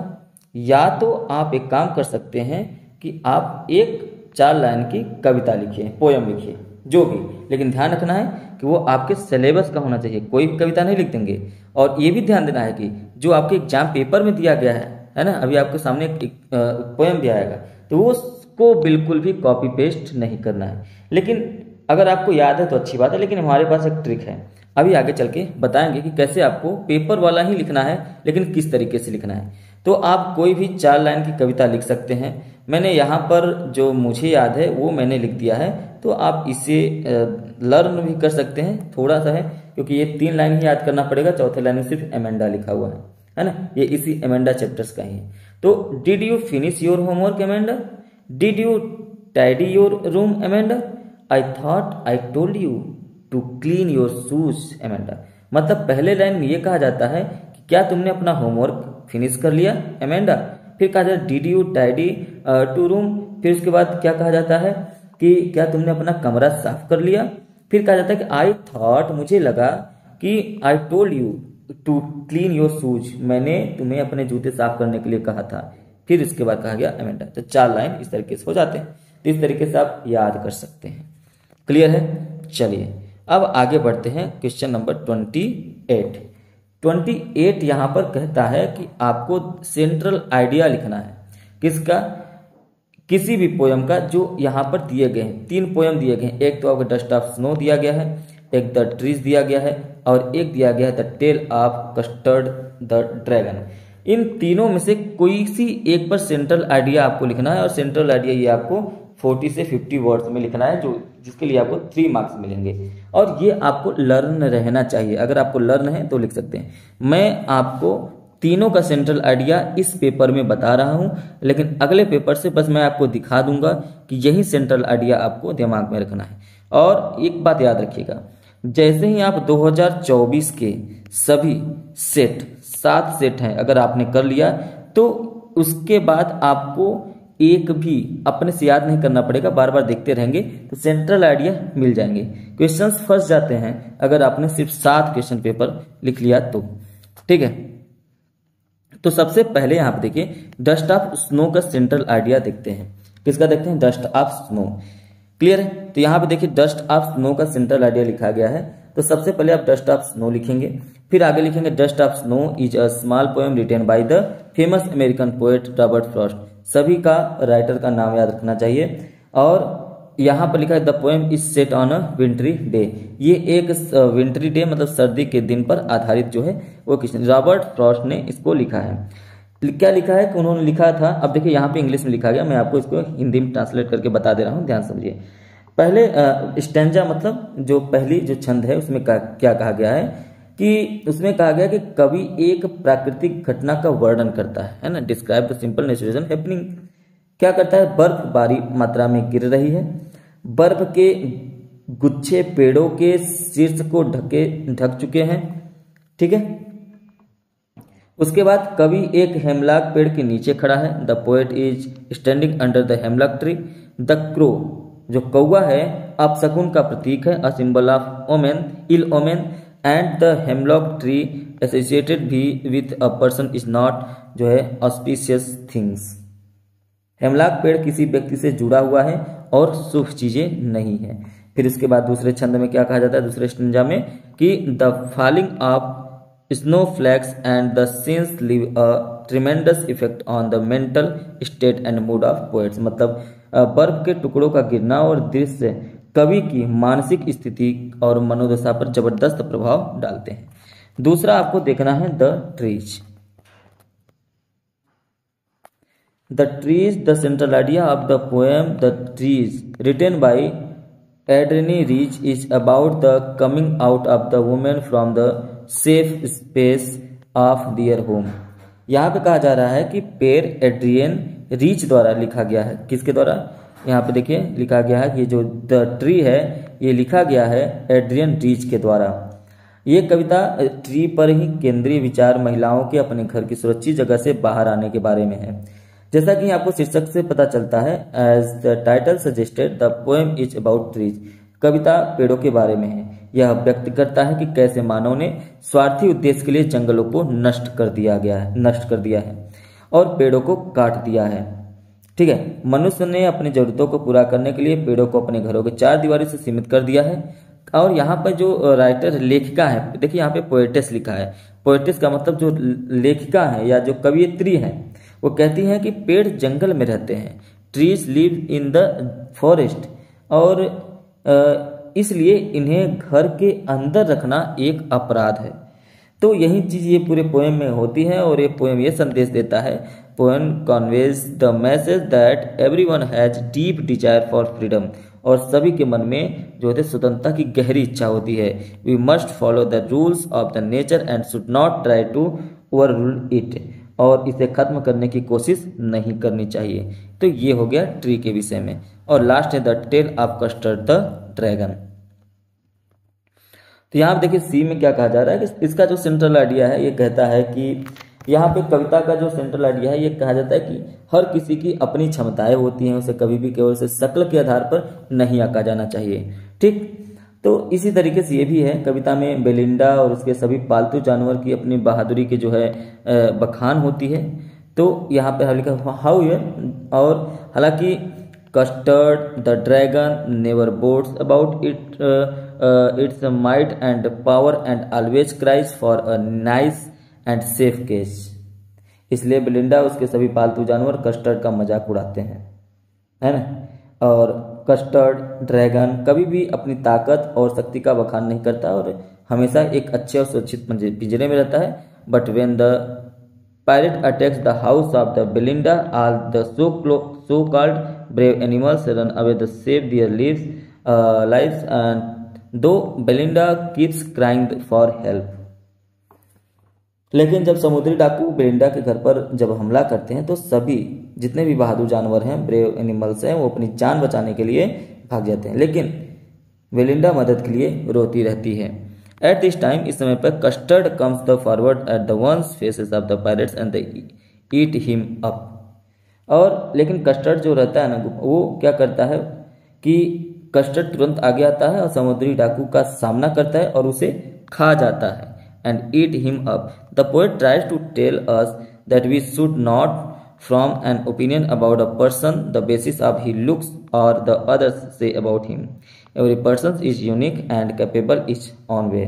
या तो आप एक काम कर सकते हैं कि आप एक 4 लाइन की कविता लिखिए, पोयम लिखिए, जो भी, लेकिन ध्यान रखना है कि वो आपके सिलेबस का होना चाहिए। कोई भी कविता नहीं लिख देंगे। और ये भी ध्यान देना है कि जो आपके एग्जाम पेपर में दिया गया है ना, अभी आपके सामने एक पोयम दिया आएगा, तो वो उसको बिल्कुल भी कॉपी पेस्ट नहीं करना है। लेकिन अगर आपको याद है तो अच्छी बात है, लेकिन हमारे पास एक ट्रिक है, अभी आगे चल के बताएंगे कि कैसे आपको पेपर वाला ही लिखना है, लेकिन किस तरीके से लिखना है। तो आप कोई भी 4 लाइन की कविता लिख सकते हैं। मैंने यहाँ पर जो मुझे याद है वो मैंने लिख दिया है, तो आप इसे लर्न भी कर सकते हैं, थोड़ा सा है, क्योंकि ये 3 लाइन ही याद करना पड़ेगा। चौथे लाइन में सिर्फ एमेंडा लिखा हुआ है ना, ये इसी एमेंडा चैप्टर्स का ही है। तो did you finish your homework Amanda? Did you tidy your room Amanda? I thought I told you to clean your shoes Amanda. मतलब पहले लाइन में ये कहा जाता है कि क्या तुमने अपना होमवर्क फिनिश कर लिया एमेंडा? फिर कहा जाता है did you tidy to room. फिर उसके बाद क्या कहा जाता है कि क्या तुमने अपना कमरा साफ कर लिया? फिर कहा जाता है कि आई थॉट, मुझे लगा कि I told you to clean your shoes, मैंने तुम्हें अपने जूते साफ करने के लिए कहा था। फिर इसके बाद कहा गया एमेंडा। तो 4 लाइन इस तरीके से हो जाते हैं। तो इस तरीके से आप याद कर सकते हैं। क्लियर है? चलिए अब आगे बढ़ते हैं। क्वेश्चन नंबर 28 यहाँ पर कहता है कि आपको सेंट्रल आइडिया लिखना है। किसका? किसी भी पोयम का जो यहाँ पर दिए गए हैं। 3 पोयम दिए गए हैं। एक तो आपको डस्ट ऑफ स्नो दिया गया है, एक द ट्रीज दिया गया है, और एक दिया गया है the tale of Custard the dragon. इन तीनों में से कोई सी एक पर सेंट्रल आइडिया आपको लिखना है, और सेंट्रल आइडिया ये आपको 40 से 50 वर्ड्स में लिखना है, जो जिसके लिए आपको 3 मार्क्स मिलेंगे। और ये आपको लर्न रहना चाहिए। अगर आपको लर्न है तो लिख सकते हैं। मैं आपको तीनों का सेंट्रल आइडिया इस पेपर में बता रहा हूं, लेकिन अगले पेपर से बस मैं आपको दिखा दूंगा कि यही सेंट्रल आइडिया आपको दिमाग में रखना है। और एक बात याद रखिएगा, जैसे ही आप 2024 के सभी सेट 7 सेट हैं अगर आपने कर लिया, तो उसके बाद आपको एक भी अपने से याद नहीं करना पड़ेगा, बार बार देखते रहेंगे तो सेंट्रल आइडिया मिल जाएंगे। क्वेश्चंस फंस जाते हैं अगर आपने सिर्फ 7 क्वेश्चन पेपर लिख लिया तो। ठीक है, तो सबसे पहले यहाँ पे देखिए डस्ट ऑफ स्नो का सेंट्रल आइडिया देखते हैं। किसका देखते हैं? Dust of snow. क्लियर है? तो यहाँ पे देखिए डस्ट ऑफ स्नो का सेंट्रल आइडिया लिखा गया है। तो सबसे पहले आप डस्ट ऑफ स्नो लिखेंगे, फिर आगे लिखेंगे dust of snow is a small poem written by the famous American poet Robert Frost. सभी का राइटर का नाम याद रखना चाहिए। और यहाँ पर लिखा है the poem is set on a wintry day. ये एक विंटरी डे मतलब सर्दी के दिन पर आधारित जो है वो किसने? रॉबर्ट फ्रॉस्ट ने इसको लिखा है। क्या लिखा है कि उन्होंने लिखा था, अब देखिए यहाँ पे इंग्लिश में लिखा गया, मैं आपको इसको हिंदी में ट्रांसलेट करके बता दे रहा हूँ, ध्यान समझिए। पहले स्टैंजा मतलब जो पहली जो छंद है उसमें क्या कहा गया है कि उसमें कहा गया कि कवि एक प्राकृतिक घटना का वर्णन करता है ना, describe the simple natural happening. क्या करता है? बर्फ भारी मात्रा में गिर रही है, बर्फ के गुच्छे पेड़ों के शीर्ष को ढक चुके हैं। ठीक है, उसके बाद कवि एक हेमलॉक पेड़ के नीचे खड़ा है। The poet is standing under the hemlock tree. The crow जो कौवा है अपशकुन का प्रतीक है, a symbol of omen, ill omen, and the hemlock tree associated भी with a person is not जो है ऑस्पिशियस थिंग्स। हेमलॉक पेड़ किसी व्यक्ति से जुड़ा हुआ है और शुभ चीजें नहीं है। फिर उसके बाद दूसरे छंद में क्या कहा जाता है? दूसरे स्टैंजा में कि the falling of snow flakes and the scenes leave a tremendous effect on the mental state and mood of poets. मतलब बर्फ के टुकड़ों का गिरना और दृश्य कवि की मानसिक स्थिति और मनोदशा पर जबरदस्त प्रभाव डालते हैं। दूसरा आपको देखना है the trees. The trees the central idea of the poem the trees written by Adrienne Rich is about the coming out of the women from the safe space of their home. यहाँ पे कहा जा रहा है कि पेर Adrian reach द्वारा लिखा गया है। किसके द्वारा? यहाँ पे देखिए लिखा गया है कि ये जो द ट्री है ये लिखा गया है एड्रियन रीच के द्वारा। ये कविता ट्री पर ही केंद्रीय विचार महिलाओं के अपने घर की सुरक्षित जगह से बाहर आने के बारे में है। जैसा कि आपको शीर्षक से पता चलता है, as the title suggested the poem is about trees. कविता पेड़ों के बारे में है। यह व्यक्त करता है कि कैसे मानव ने स्वार्थी उद्देश्य के लिए जंगलों को नष्ट कर दिया है और पेड़ों को काट दिया है। ठीक है, मनुष्य ने अपनी जरूरतों को पूरा करने के लिए पेड़ों को अपने घरों के चार दीवारी से सीमित कर दिया है। और यहाँ पर जो राइटर लेखिका है, देखिए यहाँ पे पोएटिस लिखा है। पोएटिस का मतलब जो लेखिका है या जो कवयित्री है, वो कहती हैं कि पेड़ जंगल में रहते हैं, trees live in the forest, और इसलिए इन्हें घर के अंदर रखना एक अपराध है। तो यही चीज ये पूरे पोएम में होती है और ये पोएम ये संदेश देता है। Poem conveys the message that everyone has deep desire for freedom, और सभी के मन में जो है स्वतंत्रता की गहरी इच्छा होती है। We must follow the rules of the nature and should not try to overrule it, और इसे खत्म करने की कोशिश नहीं करनी चाहिए। तो ये हो गया ट्री के विषय में। और लास्ट है the tale of Custard the dragon. तो यहाँ देखिए सी में क्या कहा जा रहा है कि इसका जो सेंट्रल आइडिया है, ये कहता है कि यहाँ पे कविता का जो सेंट्रल आइडिया है, ये कहा जाता है कि हर किसी की अपनी क्षमताएं होती हैं, उसे कभी भी केवल से शक्ल के आधार पर नहीं आंका जाना चाहिए। ठीक, तो इसी तरीके से ये भी है। कविता में बेलिंडा और उसके सभी पालतू जानवर की अपनी बहादुरी की जो है बखान होती है। तो यहाँ पे लिखा हाउ ये, और हालांकि custard the dragon never boats about it's might and power and always cries for a nice and safe case. इसलिए बेलिंडा उसके सभी पालतू जानवर कस्टर्ड का मजाक उड़ाते हैं, है ना। और कस्टर्ड ड्रैगन कभी भी अपनी ताकत और शक्ति का बखान नहीं करता और हमेशा एक अच्छे और सुरक्षित पिंजरे में रहता है। But when the pirate attacks the house of the Belinda, all the so called brave animals run away the save their lives and though Belinda keeps crying for help। लेकिन जब समुद्री डाकू बेलिंडा के घर पर जब हमला करते हैं तो सभी जितने भी बहादुर जानवर हैं, ब्रेव एनिमल्स हैं, वो अपनी जान बचाने के लिए भाग जाते हैं, लेकिन बेलिंडा मदद के लिए रोती रहती है। एट दिस टाइम, इस समय पर custard comes the forward at the ones faces of the pirates and they eat him up. और लेकिन कस्टर्ड जो रहता है ना, वो क्या करता है कि कस्टर्ड तुरंत आगे आता है और समुद्री डाकू का सामना करता है और उसे खा जाता है, and eat him up. The poet tries to tell us that we should not from an opinion about a person the basis of his looks or the others say about him. Every person is unique and capable its own way.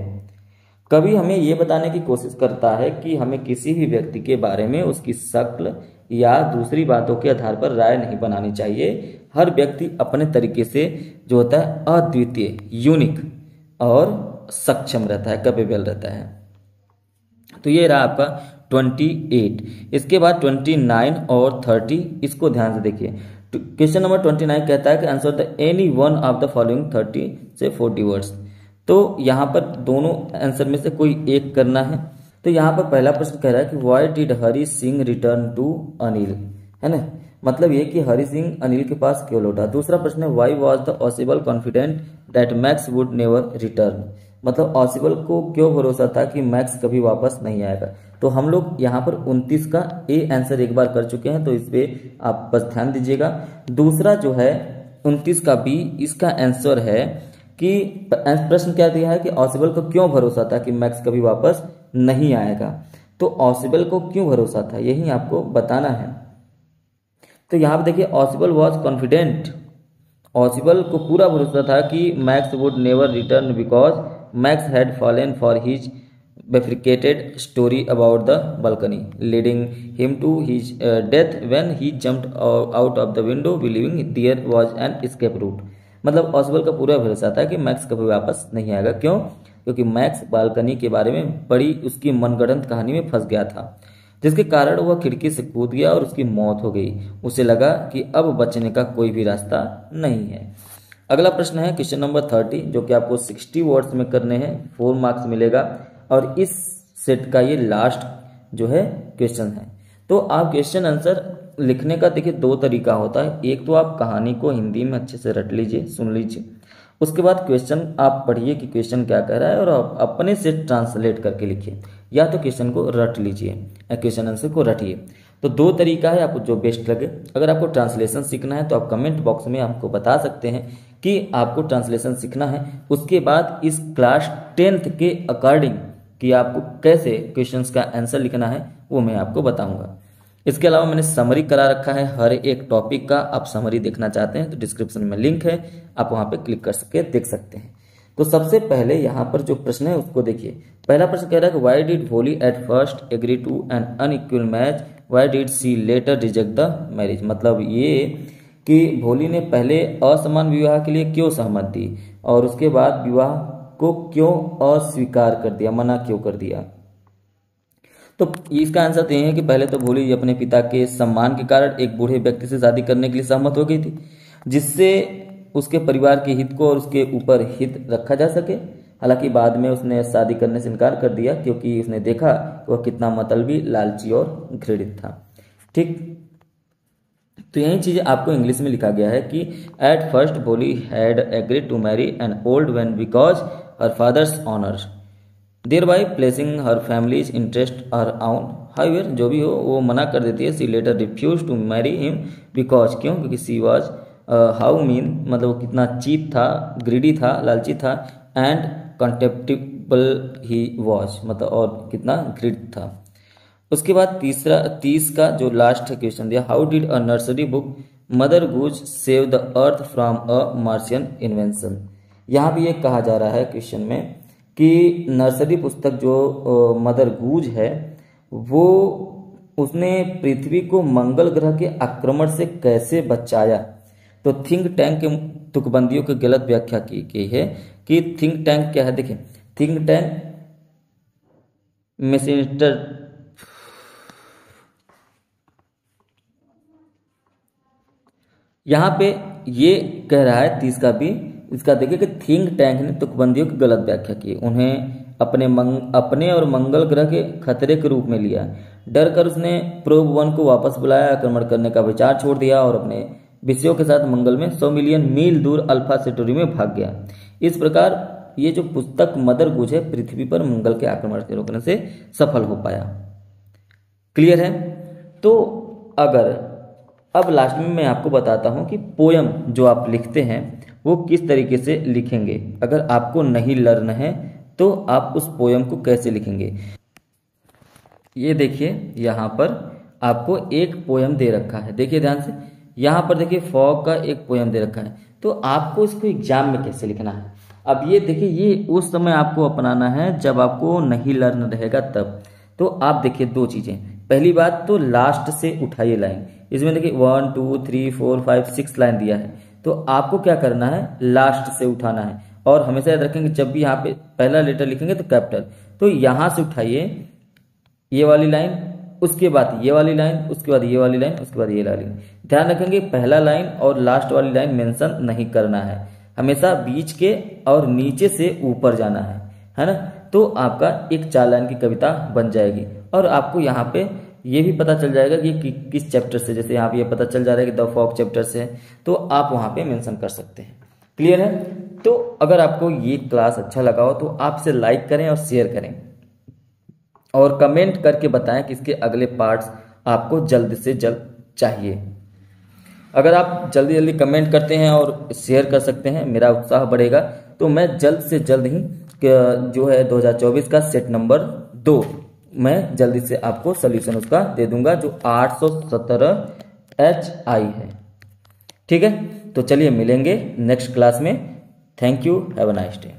कवि हमें ये बताने की कोशिश करता है कि हमें किसी भी व्यक्ति के बारे में उसकी शक्ल या दूसरी बातों के आधार पर राय नहीं बनानी चाहिए। हर व्यक्ति अपने तरीके से जो होता है अद्वितीय, यूनिक और सक्षम रहता है, कैपेबल रहता है। तो ये रहा आपका 28। इसके बाद 29 और 30, इसको ध्यान से देखिए। क्वेश्चन नंबर 29 कहता है कि answer the any one of the following 30 से 40 वर्ड्स। तो यहाँ पर दोनों आंसर में से कोई एक करना है। तो यहाँ पर पहला प्रश्न कह रहा है कि why did Hari Singh return to Anil, है ना, मतलब ये कि हरि सिंह अनिल के पास क्यों लौटा। दूसरा प्रश्न है why was the ऑसिबल confident that max would never return, मतलब ऑसिबल को क्यों भरोसा था कि मैक्स कभी वापस नहीं आएगा। तो हम लोग यहाँ पर 29 का ए आंसर एक बार कर चुके हैं, तो इस पे आप बस ध्यान दीजिएगा। दूसरा जो है 29 का बी, इसका आंसर है कि प्रश्न क्या दिया है कि ऑसिबल को क्यों भरोसा था कि मैक्स कभी वापस नहीं आएगा। तो ऑसिबल को क्यों भरोसा था, यही आपको बताना है। तो यहाँ पर देखिए ऑसिबल वॉज कॉन्फिडेंट, ऑसिबल को पूरा भरोसा था कि max would never return because max had fallen for his bifurcated story about the balcony leading him to his death when he jumped out of the window believing there was an escape route। मतलब ऑसिबल का पूरा भरोसा था कि max कभी वापस नहीं आएगा। क्यों? क्योंकि मैक्स बालकनी के बारे में बड़ी उसकी मनगढ़ंत कहानी में फंस गया था, जिसके कारण वह खिड़की से कूद गया और उसकी मौत हो गई। उसे लगा कि अब बचने का कोई भी रास्ता नहीं है। अगला प्रश्न है क्वेश्चन नंबर 30, जो कि आपको 60 वर्ड्स में करने हैं, 4 मार्क्स मिलेगा और इस सेट का ये लास्ट जो है क्वेश्चन है। तो आप क्वेश्चन आंसर लिखने का देखिए 2 तरीका होता है। एक तो आप कहानी को हिंदी में अच्छे से रट लीजिए, सुन लीजिए, उसके बाद क्वेश्चन आप पढ़िए कि क्वेश्चन क्या कह रहा है और आप अपने से ट्रांसलेट करके लिखिए, या तो क्वेश्चन को रट लीजिए या क्वेश्चन आंसर को रटिए। तो दो तरीका है, आपको जो बेस्ट लगे। अगर आपको ट्रांसलेशन सीखना है तो आप कमेंट बॉक्स में हमको बता सकते हैं कि आपको ट्रांसलेशन सीखना है। उसके बाद इस क्लास 10th के अकॉर्डिंग कि आपको कैसे क्वेश्चंस का आंसर लिखना है वो मैं आपको बताऊंगा। इसके अलावा मैंने समरी करा रखा है हर एक टॉपिक का। आप समरी देखना चाहते हैं तो डिस्क्रिप्शन में लिंक है, आप वहां पे क्लिक कर सके देख सकते हैं। तो सबसे पहले यहाँ पर जो प्रश्न है उसको देखिए। पहला प्रश्न कह रहा है कि why did Bholi at first agree to an unequal match, why did she later reject the marriage. मतलब ये कि भोली ने पहले असमान विवाह के लिए क्यों सहमत दी और उसके बाद विवाह को क्यों अस्वीकार कर दिया, मना क्यों कर दिया। तो इसका आंसर तो ये है कि पहले तो भोली अपने पिता के सम्मान के कारण एक बूढ़े व्यक्ति से शादी करने के लिए सहमत हो गई थी, जिससे उसके परिवार के हित को और उसके ऊपर हित रखा जा सके। हालांकि बाद में उसने शादी करने से इनकार कर दिया क्योंकि उसने देखा कि वह कितना मतलबी, लालची और घृणित था। ठीक, तो यही चीजें आपको इंग्लिश में लिखा गया है कि at first Bholi had agreed to marry an old man because her father's honours, thereby placing her family's interest her own. However, जो भी हो वो मना कर देती है। She later refuse to marry him because, क्यों, क्योंकि सी वॉज हाउ मीन, मतलब वो कितना चीप था, ग्रीडी था, लालची था, एंड कंटेम्प्टिबल ही वॉज, मतलब और कितना ग्रीड था। उसके बाद 30 का जो लास्ट क्वेश्चन दिया, how did a nursery book mother goose save the earth from a Martian invention. यहाँ भी ये कहा जा रहा है क्वेश्चन में कि नर्सरी पुस्तक जो मदर गूज है वो उसने पृथ्वी को मंगल ग्रह के आक्रमण से कैसे बचाया। तो थिंक टैंक के तुकबंदियों की गलत व्याख्या की गई है कि थिंक टैंक क्या है। देखिए, थिंक टैंक मैसेंजर, यहाँ पे ये कह रहा है 30 का भी, इसका देखिए कि थिंक टैंक ने तुकबंदियों की गलत व्याख्या की, उन्हें अपने और मंगल ग्रह के खतरे के रूप में लिया। डर कर उसने प्रोब 1 को वापस बुलाया, आक्रमण करने का विचार छोड़ दिया और अपने विषयों के साथ मंगल में 100 मिलियन मील दूर अल्फा सेंटोरी में भाग गया। इस प्रकार ये जो पुस्तक मदर गूज है पृथ्वी पर मंगल के आक्रमण से रोकने से सफल हो पाया। क्लियर है। तो अगर अब लास्ट में मैं आपको बताता हूं कि पोयम जो आप लिखते हैं वो किस तरीके से लिखेंगे। अगर आपको नहीं लर्न है तो आप उस पोयम को कैसे लिखेंगे। ये देखिए यहाँ पर आपको एक पोयम दे रखा है, देखिए ध्यान से। यहाँ पर देखिए फॉग का एक पोयम दे रखा है, तो आपको इसको एग्जाम में कैसे लिखना है। अब ये देखिए, ये उस समय आपको अपनाना है जब आपको नहीं लर्न रहेगा तब। तो आप देखिए दो चीजें, पहली बात तो लास्ट से उठाइए लाइन। इसमें देखिए 1 2 3 4 5 6 लाइन दिया है, तो आपको क्या करना है, लास्ट से उठाना है। और हमेशा याद रखेंगे जब भी यहाँ पे पहला लेटर लिखेंगे तो कैपिटल, तो यहाँ से उठाइए ये वाली लाइन, उसके बाद ये वाली लाइन, उसके बाद ये वाली लाइन, उसके बाद ये वाली लाइन। ध्यान रखेंगे पहला लाइन और लास्ट वाली लाइन मेंशन नहीं करना है, हमेशा बीच के और नीचे से ऊपर जाना है ना। तो आपका एक 4 लाइन की कविता बन जाएगी। और आपको यहाँ पे ये भी पता चल जाएगा कि किस चैप्टर से, जैसे यहाँ पे ये पता चल जा रहा है कि द फॉग चैप्टर से है, तो आप वहाँ पे मेंशन कर सकते हैं। क्लियर है। तो अगर आपको ये क्लास अच्छा लगा हो तो आप इसे लाइक करें और शेयर करें और कमेंट करके बताएं कि इसके अगले पार्ट्स आपको जल्द से जल्द चाहिए। अगर आप जल्दी जल्दी कमेंट करते हैं और शेयर कर सकते हैं, मेरा उत्साह बढ़ेगा। तो मैं जल्द से जल्द ही जो है 2024 का सेट नंबर 2 मैं जल्दी से आपको सोल्यूशन उसका दे दूंगा, जो 817 HI है। ठीक है, तो चलिए मिलेंगे नेक्स्ट क्लास में। Thank you, have a nice day.